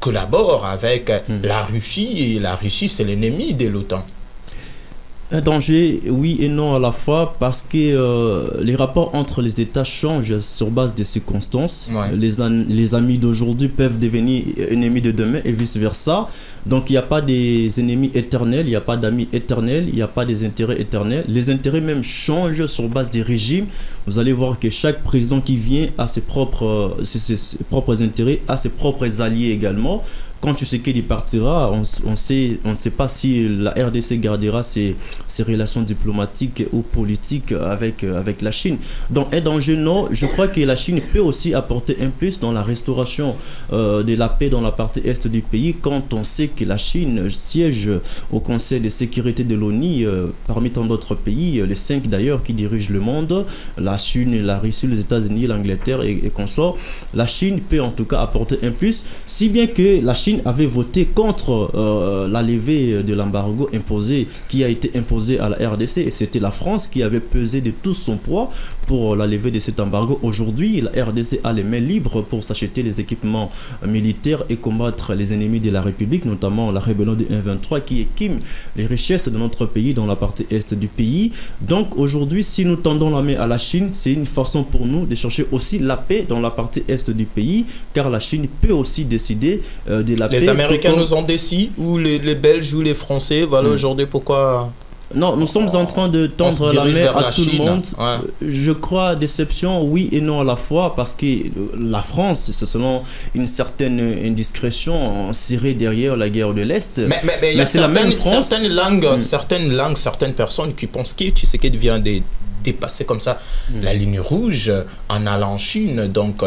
collabore avec la Russie, et la Russie, c'est l'ennemi de l'OTAN. Un danger, oui et non à la fois, parce que les rapports entre les États changent sur base des circonstances. Ouais. Les amis d'aujourd'hui peuvent devenir ennemis de demain et vice-versa. Donc il n'y a pas des ennemis éternels, il n'y a pas d'amis éternels, il n'y a pas des intérêts éternels. Les intérêts même changent sur base des régimes. Vous allez voir que chaque président qui vient a ses propres intérêts, a ses propres alliés également. Quand Tshisekedi partira, on ne sait pas si la RDC gardera ses relations diplomatiques ou politiques avec la Chine. Donc un danger, non. Je crois que la Chine peut aussi apporter un plus dans la restauration de la paix dans la partie est du pays, quand on sait que la Chine siège au Conseil de sécurité de l'ONU parmi tant d'autres pays, les 5 d'ailleurs qui dirigent le monde, la Chine, la Russie, les États-Unis, l'Angleterre et consorts. La Chine peut en tout cas apporter un plus, si bien que la Chine avait voté contre la levée de l'embargo qui a été imposé à la RDC, et c'était la France qui avait pesé de tout son poids pour la levée de cet embargo. Aujourd'hui, la RDC a les mains libres pour s'acheter les équipements militaires et combattre les ennemis de la République, notamment la rébellion de M23 qui équime les richesses de notre pays dans la partie est du pays. Donc aujourd'hui, si nous tendons la main à la Chine, c'est une façon pour nous de chercher aussi la paix dans la partie est du pays, car la Chine peut aussi décider de la paix. Les Américains nous ont décidé, ou les Belges ou les Français, voilà aujourd'hui pourquoi... Non, nous sommes en train de tendre la main à tout le monde. Ouais. Je crois déception, oui et non à la fois, parce que la France, c'est selon une certaine indiscrétion, serrée derrière la guerre de l'Est. Mais c'est la même France. Certaines personnes qui pensent que Tshisekedi vient de dépasser comme ça la ligne rouge en allant en Chine. Donc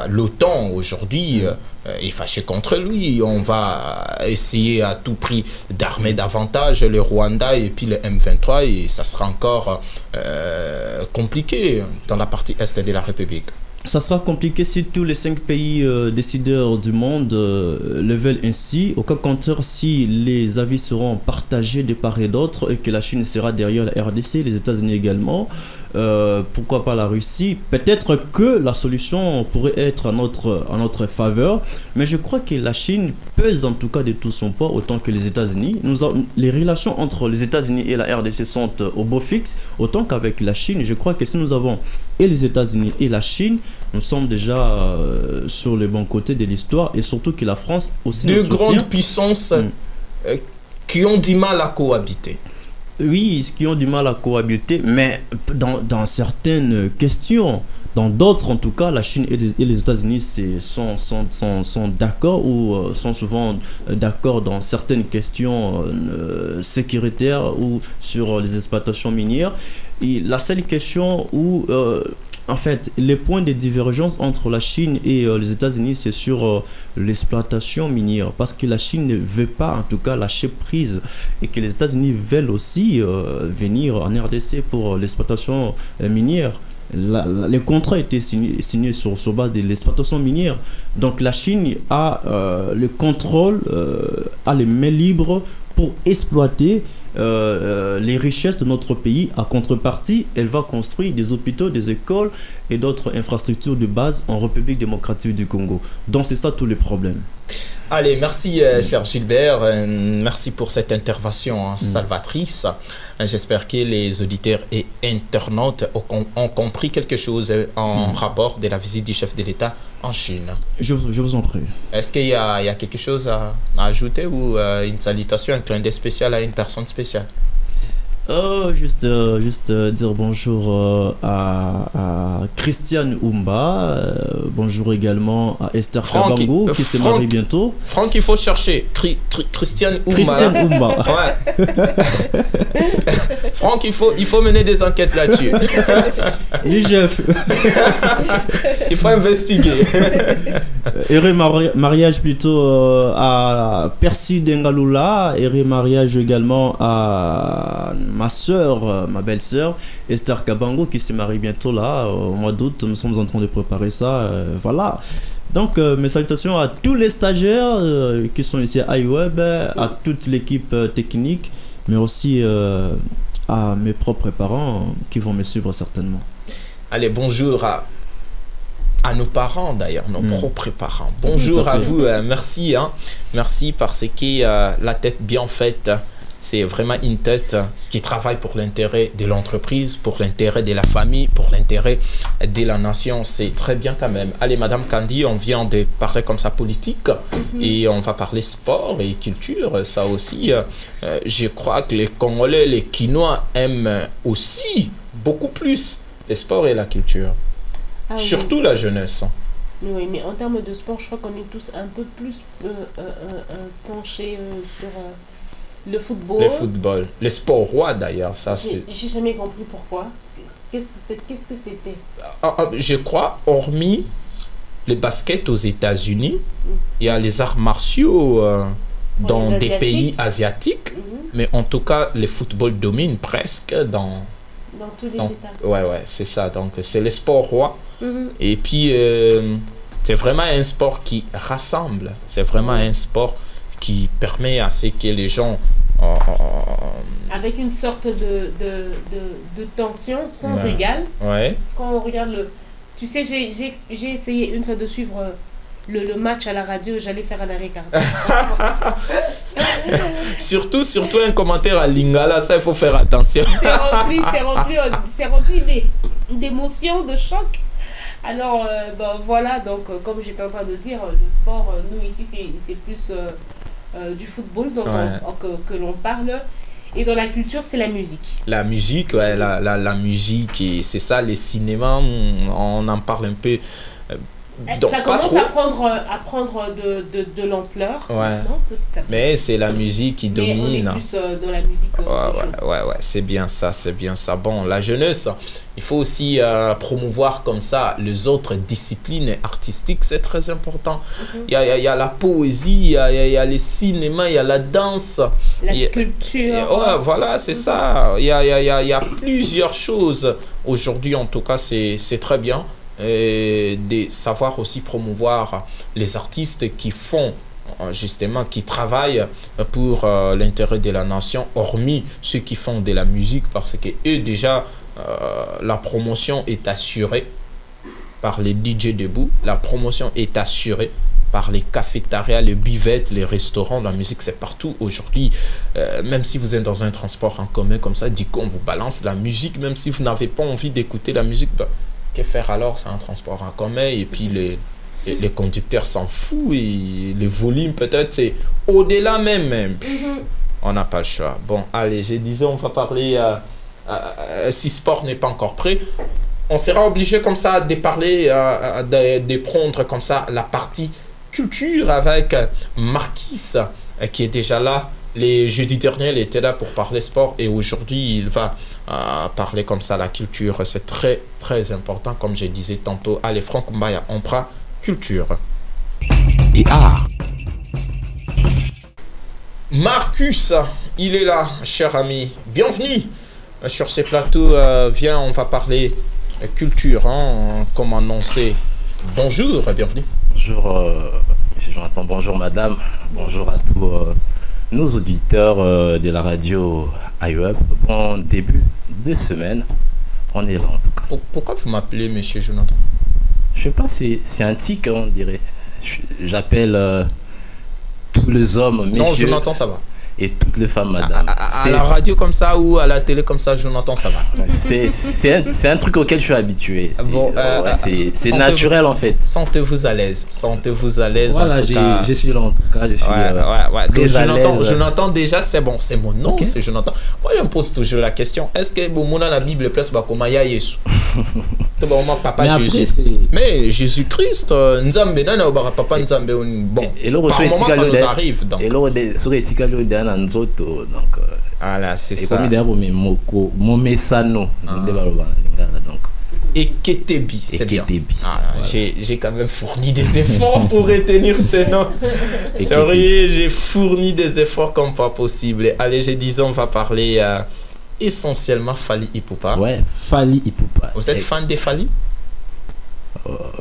l'OTAN aujourd'hui est fâché contre lui. On va essayer à tout prix d'armer davantage le Rwanda et puis le M23, et ça sera encore compliqué dans la partie est de la République. Ça sera compliqué si tous les 5 pays décideurs du monde le veulent ainsi. Au cas contraire, si les avis seront partagés de part et d'autre et que la Chine sera derrière la RDC, les États-Unis également, pourquoi pas la Russie? Peut-être que la solution pourrait être à notre faveur, mais je crois que la Chine pèse en tout cas de tout son poids autant que les États-Unis. Les relations entre les États-Unis et la RDC sont au beau fixe, autant qu'avec la Chine. Je crois que si nous avons et les États-Unis et la Chine, nous sommes déjà sur le bon côté de l'histoire, et surtout que la France aussi deux grandes puissances qui ont du mal à cohabiter. Oui, qui ont du mal à cohabiter, mais dans certaines questions, dans d'autres en tout cas, la Chine et les États-Unis sont d'accord, ou sont souvent d'accord dans certaines questions sécuritaires ou sur les exploitations minières. Et la seule question où en fait, les points de divergence entre la Chine et les États-Unis, c'est sur l'exploitation minière. Parce que la Chine ne veut pas, en tout cas, lâcher prise. Et que les États-Unis veulent aussi venir en RDC pour l'exploitation minière. Les contrats étaient signés sur base de l'exploitation minière. Donc la Chine a le contrôle, a les mains libres pour exploiter les richesses de notre pays. À contrepartie, elle va construire des hôpitaux, des écoles et d'autres infrastructures de base en République démocratique du Congo. Donc c'est ça tous les problèmes. Allez, merci cher Gilbert, merci pour cette intervention salvatrice. J'espère que les auditeurs et internautes ont compris quelque chose en rapport de la visite du chef de l'État en Chine. Je vous en prie. Est-ce qu'il y a quelque chose à ajouter, ou une salutation, un clin d'œil spécial à une personne spéciale? Juste dire bonjour à Christiane Oumba, bonjour également à Esther Kabango qui se marie bientôt. Franck, il faut chercher Christiane Oumba. Christiane Oumba. Ouais. Franck, il faut mener des enquêtes là-dessus. L'IGF. Il faut investiguer. Heureux mariage plutôt à Percy Dengalula, heureux mariage également à ma soeur, ma belle-sœur, Esther Kabango, qui se marie bientôt là, au mois d'août. Nous sommes en train de préparer ça. Voilà. Donc, mes salutations à tous les stagiaires qui sont ici à iWeb, à toute l'équipe technique, mais aussi à mes propres parents qui vont me suivre certainement. Allez, bonjour à nos parents d'ailleurs, nos propres parents. Bonjour à vous, merci. Merci parce que la tête bien faite, c'est vraiment une tête qui travaille pour l'intérêt de l'entreprise, pour l'intérêt de la famille, pour l'intérêt de la nation. C'est très bien quand même. Allez, Madame Kandi, on vient de parler comme ça politique et on va parler sport et culture. Ça aussi, je crois que les Congolais, les Quinois aiment aussi beaucoup plus les sports et la culture. Surtout la jeunesse. Oui, mais en termes de sport, je crois qu'on est tous un peu plus penchés sur le football. Le football. Le sport roi d'ailleurs, ça c'est... J'ai jamais compris pourquoi. Qu'est-ce que c'était? Je crois, hormis les baskets aux États-Unis, il y a les arts martiaux dans des pays asiatiques, mais en tout cas, le football domine presque dans tous les États. Ouais, c'est ça. Donc, c'est le sport roi. Et puis, c'est vraiment un sport qui rassemble. C'est vraiment un sport qui permet à ce que les gens... avec une sorte de tension sans égale. Ouais. Quand on regarde le... Tu sais, j'ai essayé une fois de suivre le match à la radio, j'allais faire un arrêt cardiaque. surtout un commentaire à Lingala, ça il faut faire attention. C'est rempli d'émotions, de choc. Alors, voilà, donc comme j'étais en train de dire, le sport, nous ici, c'est plus du football dont que l'on parle. Et dans la culture, c'est la musique. La musique, ouais, la musique, et c'est ça, les cinémas, on en parle un peu. Donc, ça commence à prendre de l'ampleur. Ouais. Mais c'est la musique qui domine. On est plus dans la musique. Ouais, c'est bien ça, c'est bien ça. Bon, la jeunesse, il faut aussi promouvoir comme ça les autres disciplines artistiques, c'est très important. Il y a la poésie, il y a les cinémas, il y a la danse. La sculpture. Ouais, voilà, c'est ça. Il y a plusieurs choses. Aujourd'hui, en tout cas, c'est très bien. Et de savoir aussi promouvoir les artistes qui font justement, qui travaillent pour l'intérêt de la nation, hormis ceux qui font de la musique, parce que eux déjà la promotion est assurée par les DJ debout, la promotion est assurée par les cafétérias, les buvettes, les restaurants. La musique, c'est partout aujourd'hui. Même si vous êtes dans un transport en commun comme ça, du coup, on vous balance la musique, même si vous n'avez pas envie d'écouter la musique. Que faire alors? C'est un transport en commun et puis les conducteurs s'en foutent et les volumes peut-être c'est au-delà même. On n'a pas le choix. Bon, allez, je disais, on va parler, si sport n'est pas encore prêt, on sera obligé comme ça de parler, de prendre comme ça la partie culture avec Marquis qui est déjà là. Les jeudis derniers, il était là pour parler sport et aujourd'hui, il va parler comme ça la culture. C'est très, très important, comme je disais tantôt. Allez, Franck Mbaya, on prend culture. Et art. Marcus, il est là, cher ami. Bienvenue sur ces plateaux. Viens, on va parler culture, comme annoncé. Bonjour, bienvenue. Bonjour, monsieur Jonathan. Bonjour, madame. Bonjour à tous nos auditeurs de la radio iWeb. Bon début de semaine, on est là en tout cas. Pourquoi vous m'appelez monsieur Jonathan? Je sais pas, c'est un tic, on dirait. J'appelle tous les hommes, messieurs. Non, Jonathan, ça va. Et toutes les femmes, madame. À la radio comme ça ou à la télé comme ça, Jonathan, ça va. C'est un truc auquel je suis habitué. Bon, c'est naturel en fait. Sentez-vous à l'aise. Sentez-vous à l'aise. Voilà, je suis là en tout cas. Je suis très à l'aise. Jonathan, déjà, c'est bon. C'est mon nom, c'est Jonathan. Moi, je me pose toujours la question. Est-ce que bon, la Bible place comme Jésus? Papa Jésus. Mais Jésus-Christ, Nzambe, papa Nzambe. Bon, par moment, ça nous arrive. Donc. Donc, voilà, c'est ça. Et Ketebi, c'est bien. J'ai quand même fourni des efforts pour retenir ce nom. Sérieux, j'ai fourni des efforts comme pas possible. Allez, je disais, on va parler essentiellement Fally Ipupa. Ouais, Fally Ipupa. Vous êtes fan de Fally?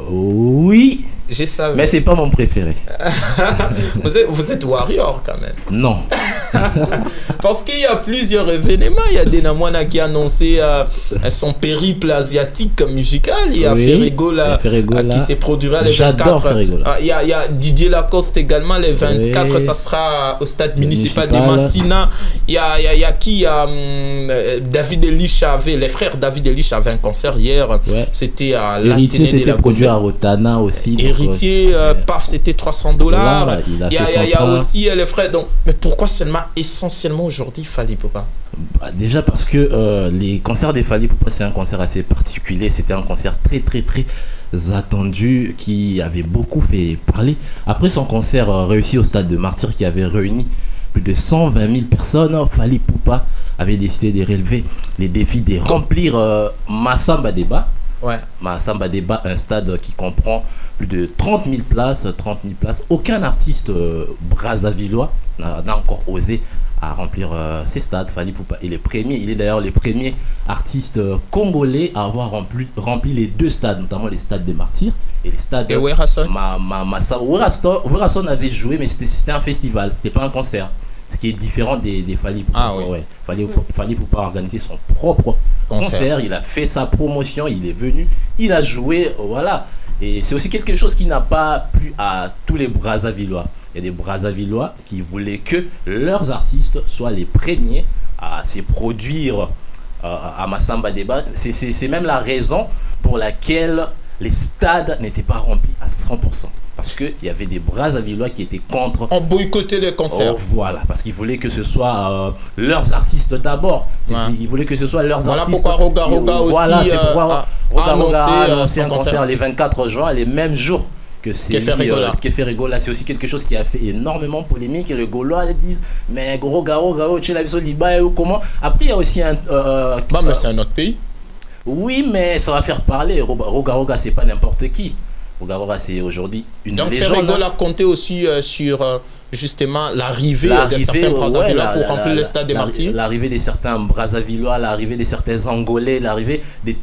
Oui. Je savais. Mais c'est pas mon préféré. vous êtes warrior quand même. Non. Parce qu'il y a plusieurs événements. Il y a Denamwana qui a annoncé son périple asiatique musical. Il y a Ferregola qui se produira les 24. J'adore Ferregola. Il y a Didier Lacoste également les 24. Ça sera au stade municipal de Massina. Il y a qui David Elich avait, les frères David Elich avaient un concert hier. Ouais. C'était à Héritier, c'était produit à Rotana aussi. Héritier, paf, c'était $300. Voilà, il y a aussi les frères. Donc, mais pourquoi seulement essentiellement aujourd'hui Fally Ipupa? Déjà parce que les concerts des Fally Ipupa, c'est un concert assez particulier. C'était un concert très attendu qui avait beaucoup fait parler. Après son concert réussi au stade de Martyr qui avait réuni plus de 120 000 personnes, Fally Ipupa avait décidé de relever les défis de remplir Massamba Débat. Ouais. Massamba Débat, un stade qui comprend plus de 30 000 places. Aucun artiste brazzavillois n'a encore osé à remplir ces stades. Fally Ipupa est il est d'ailleurs le premier artiste congolais à avoir rempli les deux stades, notamment les stades des Martyrs et les stades de Werason. Werason avait joué, mais c'était un festival, c'était pas un concert. Ce qui est différent des Fally Ipupa. Ah, oui. Ouais. Fally Ipupa a organisé son propre concert. Il a fait sa promotion, il est venu, il a joué, voilà. Et c'est aussi quelque chose qui n'a pas plu à tous les Brazzavillois. Il y a des Brazzavillois qui voulaient que leurs artistes soient les premiers à se produire à Massamba Débat. C'est même la raison pour laquelle les stades n'étaient pas remplis à 100%. Parce qu'il y avait des Brazzavillois qui étaient contre. On boycottait les concerts. Voilà, parce qu'ils voulaient que ce soit leurs artistes d'abord. Ouais. Ils voulaient que ce soit leurs artistes. Voilà pourquoi Roga aussi. Voilà, c'est pourquoi Roga a annoncé un concert les 24 juin, les mêmes jours que c'est Ferregola. C'est aussi quelque chose qui a fait énormément polémique. Et les Gaulois disent, mais Roga, tu l'as vu ou comment. Après, il y a aussi un. Mais c'est un autre pays. Oui, mais ça va faire parler. Roga, c'est pas n'importe qui. Roga, c'est aujourd'hui une légende. Donc Ferregola a compté aussi sur justement l'arrivée de certains Brazzavillois pour remplir le stade des Martyrs. L'arrivée de certains Brazzavillois, l'arrivée de certains Angolais, l'arrivée de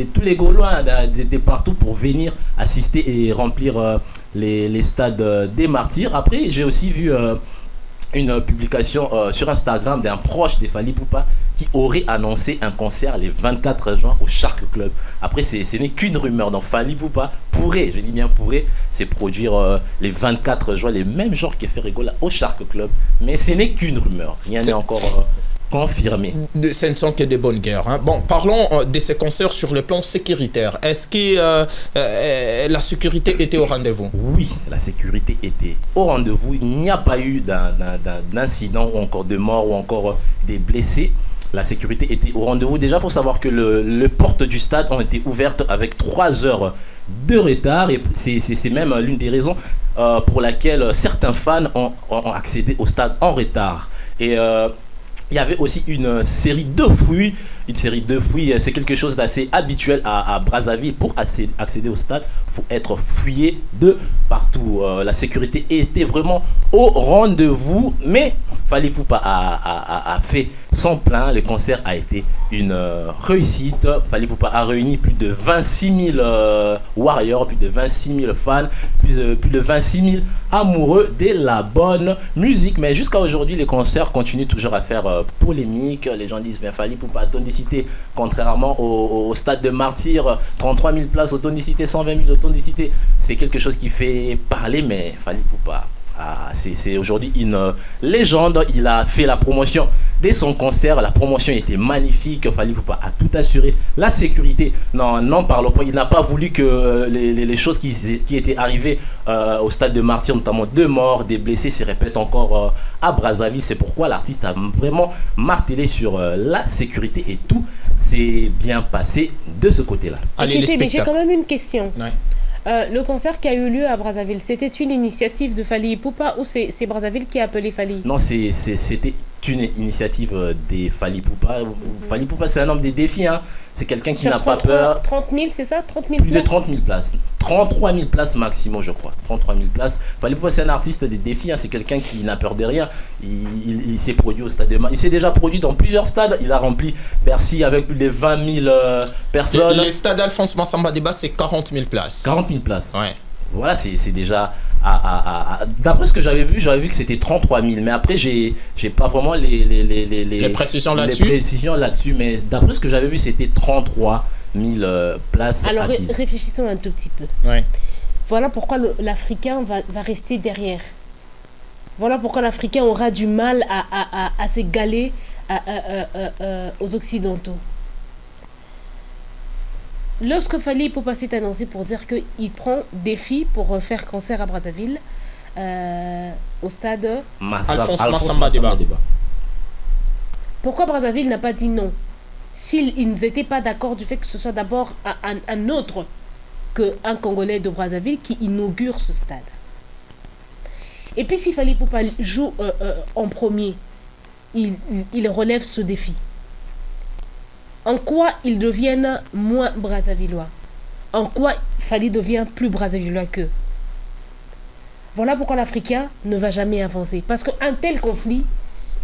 tous les Gaulois de partout pour venir assister et remplir les stades des Martyrs. Après, j'ai aussi vu une publication sur Instagram d'un proche des Fally Ipupa qui aurait annoncé un concert les 24 juin au Shark Club. Après, ce n'est qu'une rumeur. Donc Fally Ipupa pourrait, je dis bien pourrait, se produire les 24 juin, les mêmes jours que Ferregola au Shark Club. Mais ce n'est qu'une rumeur. Rien n'est encore confirmé. Ce ne sont que des bonnes guerres. Hein. Bon, parlons de ces concerts sur le plan sécuritaire. Est-ce que la sécurité était au rendez-vous? Oui, la sécurité était au rendez-vous. Il n'y a pas eu d'incident ou encore de mort ou encore des blessés. La sécurité était au rendez-vous. Déjà, il faut savoir que les portes du stade ont été ouvertes avec 3 heures de retard. Et c'est même l'une des raisons pour laquelle certains fans ont accédé au stade en retard. Et il y avait aussi une série de fouilles. C'est quelque chose d'assez habituel à Brazzaville. Pour accéder au stade, il faut être fouillé de partout. La sécurité était vraiment au rendez-vous. Mais Fally Ipupa a fait son plein. Le concert a été une réussite. Fally Ipupa a réuni plus de 26 000 warriors, plus de 26 000 fans, plus de 26 000 amoureux de la bonne musique. Mais jusqu'à aujourd'hui, les concerts continuent toujours à faire polémique. Les gens disent, mais Fally Ipupa, tonicité, contrairement au stade de Martyr, 33 000 places, tonicité, 120 000 tonicité. C'est quelque chose qui fait parler, mais Fally Ipupa, c'est aujourd'hui une légende. Il a fait la promotion dès son concert. La promotion était magnifique. Fally Ipupa a tout assuré. La sécurité, n'en parlons pas. Il n'a pas voulu que les choses qui étaient arrivées au stade de Martyr, notamment 2 morts, des blessés, se répètent encore à Brazzaville. C'est pourquoi l'artiste a vraiment martelé sur la sécurité et tout s'est bien passé de ce côté-là. Allez, j'ai quand même une question. Ouais. Le concert qui a eu lieu à Brazzaville, c'était une initiative de Fally Ipupa ou c'est Brazzaville qui a appelé Fally? Non, c'était une initiative des Fally Ipupa. Fally Ipupa, c'est un homme des défis. Hein. C'est quelqu'un qui n'a pas peur. 30 000, c'est ça? 30 000 Plus de 30 000 places. 33 000 places maximum, je crois. 33 000 places. Fally Poupa, c'est un artiste des défis, hein. C'est quelqu'un qui n'a peur de rien. Il s'est produit au stade de Marseille. Il s'est déjà produit dans plusieurs stades. Il a rempli Bercy avec plus de 20 000 personnes. Le stade Alphonse Massamba Débat, c'est 40 000 places. 40 000 places. Ouais. Voilà, c'est déjà... D'après ce que j'avais vu que c'était 33 000. Mais après, j'ai pas vraiment les précisions là-dessus. Les précisions là-dessus. Mais d'après ce que j'avais vu, c'était 33 000 places. Alors assises. réfléchissons un tout petit peu. Ouais. Voilà pourquoi l'Africain va rester derrière. Voilà pourquoi l'Africain aura du mal à s'égaler aux Occidentaux. Lorsque Fally Poupa s'est annoncé pour dire qu'il prend défi pour faire concert à Brazzaville, au stade Alphonse Massamba Débat. Pourquoi Brazzaville n'a pas dit non? S'ils n'étaient pas d'accord du fait que ce soit d'abord un autre qu'un Congolais de Brazzaville qui inaugure ce stade. Et puis si Fally Poupa joue en premier, il relève ce défi. En quoi ils deviennent moins brazzavillois? En quoi Fally devient plus brazzavillois qu'eux? Voilà pourquoi l'Africain ne va jamais avancer. Parce qu'un tel conflit,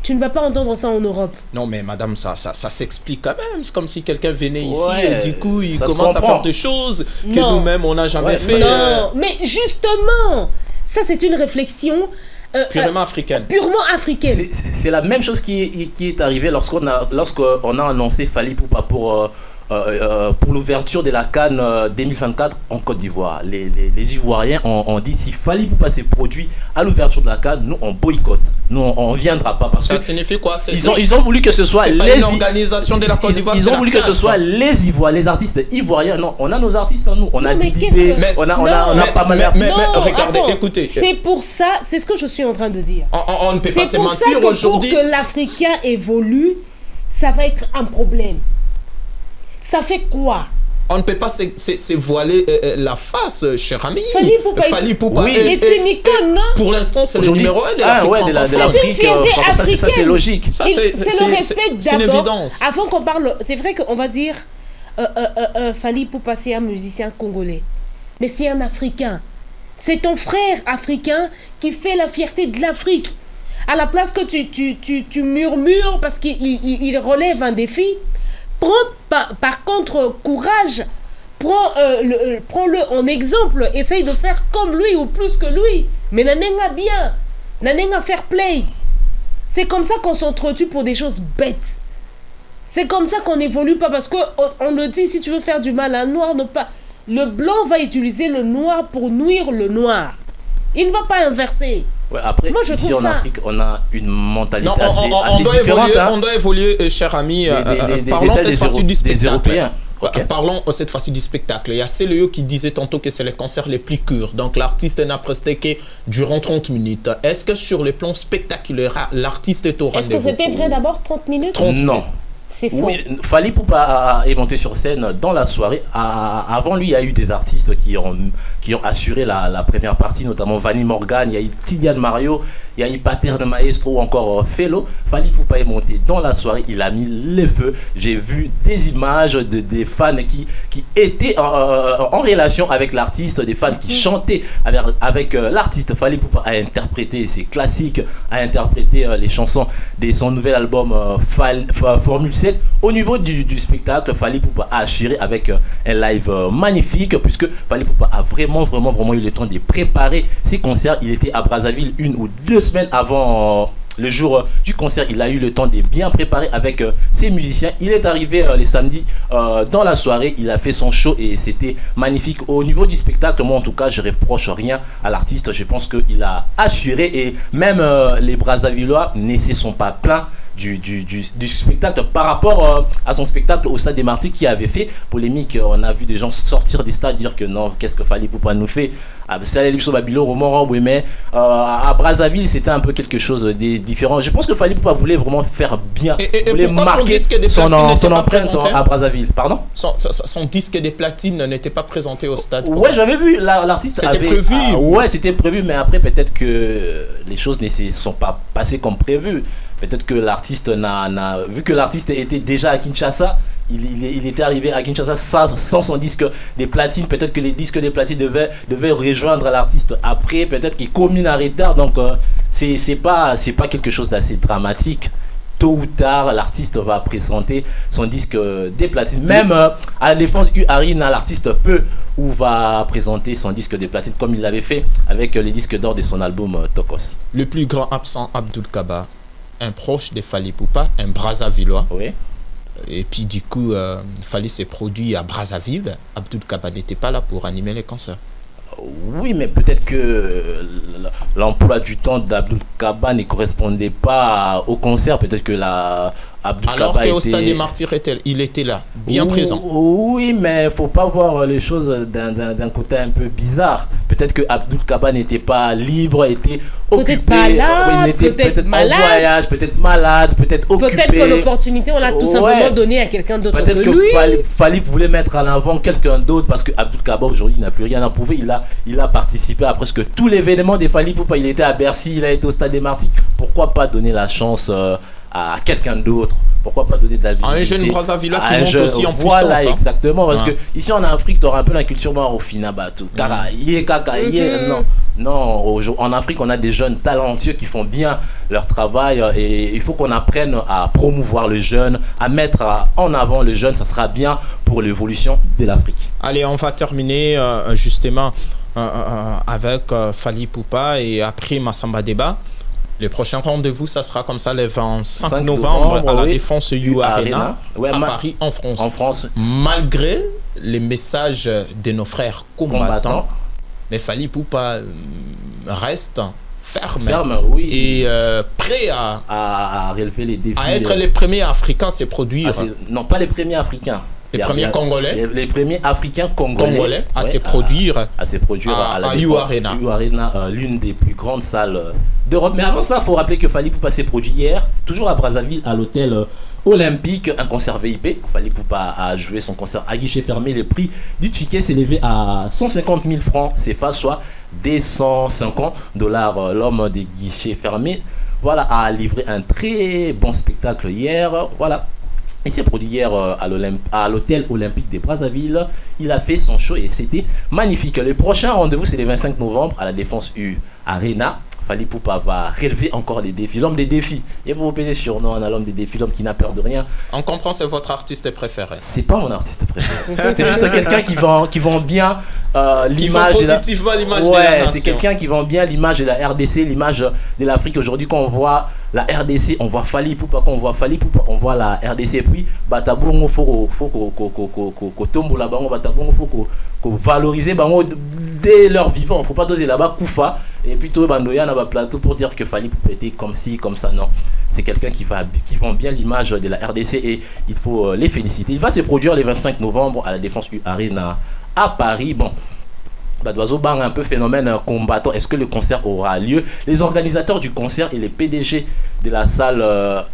tu ne vas pas entendre ça en Europe. Non mais madame, ça s'explique quand même. C'est comme si quelqu'un venait ici Ouais, et du coup il ça se commence à comprend. faire des choses que Non. nous-mêmes on n'a jamais fait. Non, mais justement, ça c'est une réflection Purement africaine. purement africaine. C'est la même chose qui est arrivée lorsqu'on a annoncé Fally Poupa pour l'ouverture de la CAN 2024 en Côte d'Ivoire. Les Ivoiriens ont dit si Fally Poupa s'est produit à l'ouverture de la CAN, nous on boycotte. Nous on viendra pas parce Ça que signifie quoi? ils ont voulu que ce soit c'est pas une organisation de la Côte d'Ivoire. Ils c'est ont la voulu que CAN, ce soit ça. les artistes ivoiriens. Non, on a nos artistes en nous. On a Non, mais Didibé, qu'est-ce que- on a Non, pas mal mais- d'artistes. Non, regardez, attends, écoutez. c'est pour ça, c'est ce que je suis en train de dire. On ne peut pas C'est se pour ça mentir que aujourd'hui. pour que l'Africain évolue, ça va être un problème. Ça fait quoi? On ne peut pas se voiler la face, cher ami. Fally Poupa Oui. est une icône, non? Pour l'instant, c'est le Aujourd'hui, numéro 1 de l'Afrique ouais, de francophone. l'Afrique C'est une fierté francophone. Ça, c'est africaine. logique. Ça, C'est le respect c'est une d'abord. évidence. Avant qu'on parle, c'est vrai qu'on va dire Fally Poupa c'est un musicien congolais, mais c'est un Africain. C'est ton frère africain qui fait la fierté de l'Afrique. À la place que tu murmures parce qu'il relève un défi, prends par contre courage. Prends-le en exemple, essaye de faire comme lui ou plus que lui. Mais nanenga bien, nanenga fair play. C'est comme ça qu'on s'entretue pour des choses bêtes. C'est comme ça qu'on n'évolue pas parce qu'on le dit, si tu veux faire du mal à un noir, le blanc va utiliser le noir pour nuire le noir. Il ne va pas inverser. Ouais, après, Moi, je ici trouve en ça- Afrique, on a une mentalité Non, assez doit différente. évoluer, Hein. on doit évoluer, cher ami. Parlons celles cette fois-ci du des spectacle. Européens. Ok. Parlons cette fois-ci du spectacle. Il y a Célio qui disait tantôt que c'est les concerts les plus courts. Donc l'artiste n'a presté que durant 30 minutes. Est-ce que sur le plan spectaculaire, l'artiste est au Est-ce rendez-vous? que c'était vrai d'abord 30 minutes? 30 Non. minutes. C'est faux. Oui, Fally Poupa est monté sur scène dans la soirée. Avant lui, il y a eu des artistes qui ont assuré la première partie, notamment Vanny Morgan, il y a eu Tidiane Mario, il y a eu Pater de Maestro ou encore Fellow. Fally Poupa est monté dans la soirée, il a mis les feux. J'ai vu des images des fans qui étaient en relation avec l'artiste, des fans qui chantaient avec l'artiste. Fally Poupa a interprété ses classiques, a interprété les chansons de son nouvel album Formule 7. Au niveau du spectacle, Fally Poupa a assuré avec un live magnifique, puisque Fally Poupa a vraiment eu le temps de préparer ses concerts. Il était à Brazzaville 1 ou 2 semaines avant le jour du concert. Il a eu le temps de bien préparer avec ses musiciens. Il est arrivé les samedis dans la soirée, il a fait son show et c'était magnifique. Au niveau du spectacle, moi en tout cas, je reproche rien à l'artiste. Je pense qu'il a assuré et même les Brazzavillois ne se sont pas plaints du spectacle par rapport à son spectacle au Stade des Martyrs qui avait fait polémique. On a vu des gens sortir des stades dire que non, qu'est-ce que Fally Poupa nous fait à Brazzaville, c'était un peu quelque chose de différent. Je pense que Fally Poupa voulait vraiment faire bien, voulait marquer son empreinte à Brazzaville. Pardon, son disque des platines n'était pas présenté au stade. ouais, j'avais vu l'artiste. C'était prévu. Ouais, c'était prévu, mais après peut-être que les choses ne se sont pas passées comme prévu. Peut-être que l'artiste vu que l'artiste était déjà à Kinshasa, il était arrivé à Kinshasa sans son disque des platines. Peut-être que les disques des platines devaient rejoindre l'artiste après. Peut-être qu'il commune en retard. Donc, c'est pas quelque chose d'assez dramatique. Tôt ou tard, l'artiste va présenter son disque des platines. Même à la défense Arena, l'artiste peut ou va présenter son disque des platines comme il l'avait fait avec les disques d'or de son album Tokos. Le plus grand absent, Abdoul Kaba, un proche de Fally Ipupa, un Brazzavillois. Oui. Et puis du coup, Fally s'est produit à Brazzaville. Abdoul Kaba n'était pas là pour animer les concerts. Oui, mais peut-être que l'emploi du temps d'Abdoul Kaba ne correspondait pas au concert. Peut-être que Abdoul Alors Kaba qu'au Stade des Martyrs, il était là, bien présent. Oui, mais il ne faut pas voir les choses d'un côté un peu bizarre. Peut-être que Abdoul Kaba n'était pas libre, était occupé. Peut-être pas là, il était peut-être malade. en voyage, peut-être malade, peut-être occupé. Peut-être que l'opportunité, on l'a tout simplement donnée à quelqu'un d'autre que lui. Peut-être que Fally voulait mettre en avant quelqu'un d'autre parce que Abdoul Kaba aujourd'hui n'a plus rien à prouver. Il a participé à presque tous les événements des Fally Ipupa. Il était à Bercy, il a été au Stade des Martyrs. Pourquoi pas donner la chance à quelqu'un d'autre? Pourquoi pas donner de la visibilité à un jeune Brazzavillois qui monte aussi en puissance. Voilà, exactement. Parce que ici en Afrique, tu auras un peu la culture marofina bateau. Non, en Afrique, on a des jeunes talentueux qui font bien leur travail et il faut qu'on apprenne à promouvoir le jeune, à mettre en avant le jeune. Ça sera bien pour l'évolution de l'Afrique. Allez, on va terminer justement avec Fally Ipupa et après Massamba Débat. Le prochain rendez-vous, ça sera comme ça le 25 novembre à la Défense U Arena à Paris, en France. Malgré les messages de nos frères combattants. Mais Fally Ipupa reste ferme oui. et prêt à relever les défis. À être les premiers Africains à se produire. Non, pas les premiers Africains. Les premiers Congolais. Les premiers Africains congolais à se produire à la U Arena. U Arena, l'une des plus grandes salles d'Europe. Mais avant ça, il faut rappeler que Fally Ipupa s'est produit hier, toujours à Brazzaville, à l'hôtel Olympique, un concert VIP. Fally Ipupa a joué son concert à guichet fermé. Le prix du ticket s'est élevé à 150 000 francs CFA, soit des $150. L'homme des guichets fermés, voilà, a livré un très bon spectacle hier. Voilà. Il s'est produit hier à l'hôtel Olympique de Brazzaville. Il a fait son show et c'était magnifique. Le prochain rendez-vous, c'est le 25 novembre à la Défense U Arena. Fally Ipupa va relever encore les défis. L'homme des défis. Et vous pouvez surnom à l'homme des défis, l'homme qui n'a peur de rien. On comprend, c'est votre artiste préféré. C'est pas mon artiste préféré. C'est juste quelqu'un qui vend bien l'image. Positivement l'image de la nation. C'est quelqu'un qui vend bien l'image de la RDC, l'image de l'Afrique. Aujourd'hui, quand on voit la RDC, on voit Fally Ipupa. Quand on voit Fally Ipupa, on voit la RDC. Et puis, batabongo faut tombola bango, batabongo faut qu'on valoriser bango dès leur vivant. Faut pas doser là-bas koufa et puis tout bandoya na ba plateau pour dire que Fally Ipupa était comme ci comme ça. Non, c'est quelqu'un qui vend bien l'image de la RDC et il faut les féliciter. Il va se produire le 25 novembre à la Défense U Arena à Paris. Bon, Badoiseau bang un peu phénomène combattant. Est-ce que le concert aura lieu? Les organisateurs du concert et les PDG de la salle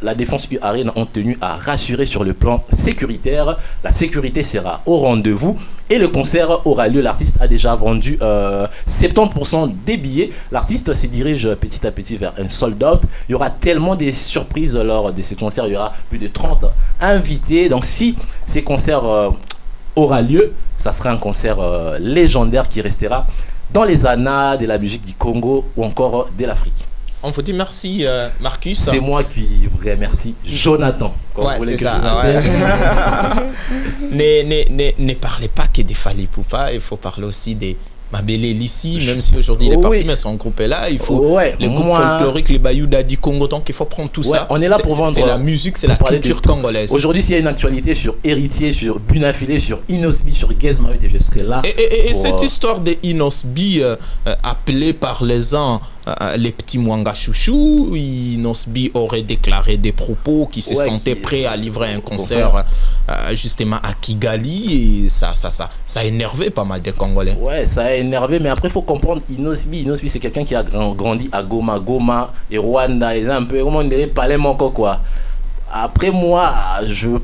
la Défense U Arena ont tenu à rassurer sur le plan sécuritaire. La sécurité sera au rendez-vous et le concert aura lieu. L'artiste a déjà vendu 70% des billets. L'artiste se dirige petit à petit vers un sold out. Il y aura tellement de surprises lors de ces concerts. Il y aura plus de 30 invités. Donc si ces concerts aura lieu, ça sera un concert légendaire qui restera dans les annales de la musique du Congo ou encore de l'Afrique. On vous dit merci Marcus. C'est moi qui vous remercie, Jonathan. Ouais, c'est ça. Ne parlez pas que des Fally Ipupa, il faut parler aussi des Mabele Lissi, même si aujourd'hui il est parti, mais son groupe est là. Il faut le groupe folklorique, les Bayouda du Congo, donc il faut prendre tout ça. On est là pour vendre. C'est la musique, c'est la culture congolaise. Aujourd'hui, s'il y a une actualité sur Héritier, sur Bunafilé, sur Inosbi, sur Gazmavit, je serai là. Et cette histoire de Inosbi, appelée par les uns les petits Mwanga chouchou, Inosbi aurait déclaré des propos qui se sentaient prêts à livrer un concert justement à Kigali, et ça a énervé pas mal de Congolais. Ouais, ça a énervé, mais après il faut comprendre Inosbi c'est quelqu'un qui a grandi à Goma et Rwanda, et un peu comment on dirait parler mon quoi. Après moi, je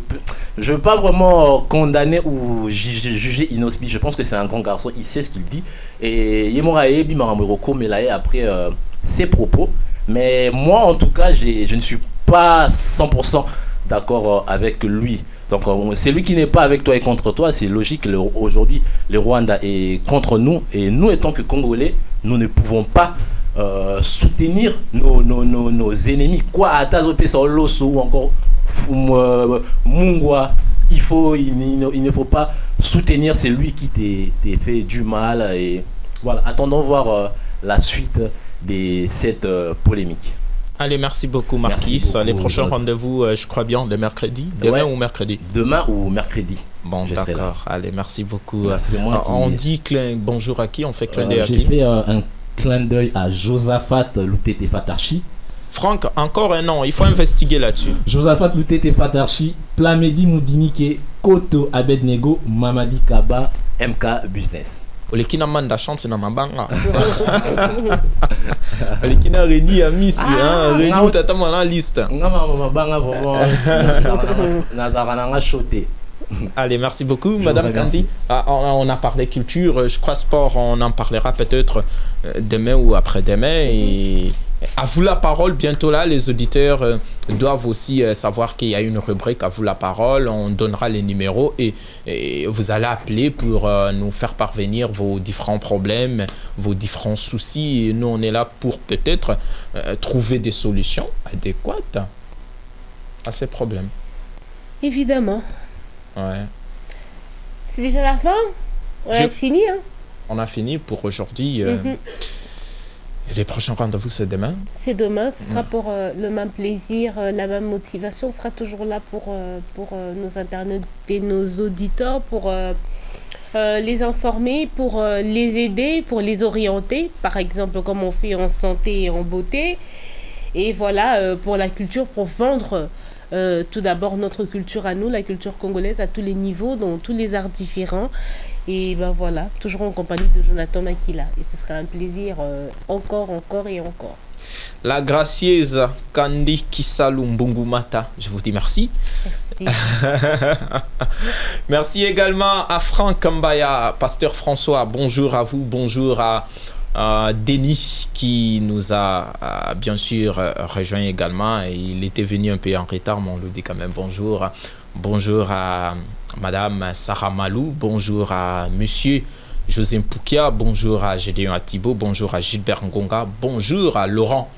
veux pas vraiment condamner ou juger Inosbi. Je pense que c'est un grand garçon, il sait ce qu'il dit. Et Yemorae Bimaramoroko Melaye après ses propos. Mais moi en tout cas, je ne suis pas 100% d'accord avec lui. Donc celui qui n'est pas avec toi et contre toi, c'est logique. Aujourd'hui, le Rwanda est contre nous. Et nous, étant que Congolais, nous ne pouvons pas soutenir nos ennemis. Quoi, Atazo Pesoloso ou encore Mungwa, il ne faut pas soutenir celui qui t'a fait du mal. Et voilà, attendons voir la suite de cette polémique. Allez, merci beaucoup Marquis. Merci beaucoup. Les prochains rendez-vous, je crois bien, le mercredi. Demain ou mercredi? Demain ou mercredi. Bon, d'accord. Allez, merci beaucoup. Merci, on dit bonjour à qui? On fait clin d'œil à qui? J'ai fait un clin d'œil à Josaphat Lutete Fatarchi. Franck, encore un nom, il faut investiguer là-dessus. Josaphat Lutete Fatarchi, Plamedi Moudinike, Koto Abednego, Mamadi Kaba, MK Business. Olekina manda chante na mabanga. Olekina Redi a mis Redi tata la liste. Allez, merci beaucoup Madame Kandi. On a parlé culture, je crois sport, on en parlera peut-être demain ou après-demain. Et à vous la parole, bientôt là, les auditeurs doivent aussi savoir qu'il y a une rubrique à vous la parole, on donnera les numéros et vous allez appeler pour nous faire parvenir vos différents problèmes, vos différents soucis. Et nous, on est là pour peut-être trouver des solutions adéquates à ces problèmes. Évidemment. Ouais. C'est déjà la fin? On a fini, hein? On a fini pour aujourd'hui. Et les prochains rendez-vous, c'est demain? C'est demain, ce sera pour le même plaisir, la même motivation. On sera toujours là pour nos internautes et nos auditeurs, pour les informer, pour les aider, pour les orienter. Par exemple, comme on fait en santé et en beauté. Et voilà, pour la culture, pour vendre tout d'abord notre culture à nous, la culture congolaise à tous les niveaux, dans tous les arts différents. Et ben voilà, toujours en compagnie de Jonathan Makila. Et ce sera un plaisir encore et encore. La gracieuse Kandi Kisalou Mbungumata, je vous dis merci. Merci. Merci également à Franck Kambaya, pasteur François. Bonjour à vous, bonjour à Denis qui nous a bien sûr rejoint également. Il était venu un peu en retard, mais on lui dit quand même bonjour. Bonjour à Madame Sarah Malou, bonjour à Monsieur José Mpoukia, bonjour à Gédéon Atibo, bonjour à Gilbert Ngonga, bonjour à Laurent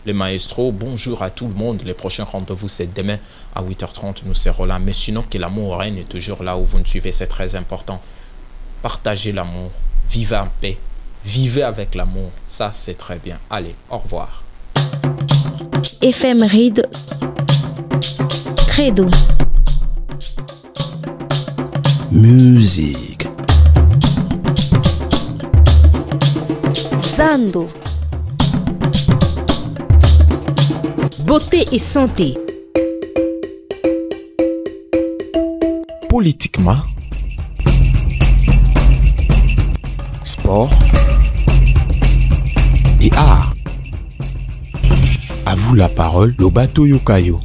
le maestro, bonjour à tout le monde. Les prochains rendez-vous c'est demain à 8h30, nous serons là. Mais sinon que l'amour règne toujours là où vous nous suivez, c'est très important. Partagez l'amour, vivez en paix, vivez avec l'amour, ça c'est très bien. Allez, au revoir. Éphéméride Credo. Musique. Zando. Beauté et santé. Politiquement. Sport. Et art. À vous la parole, Lobato Yokayo.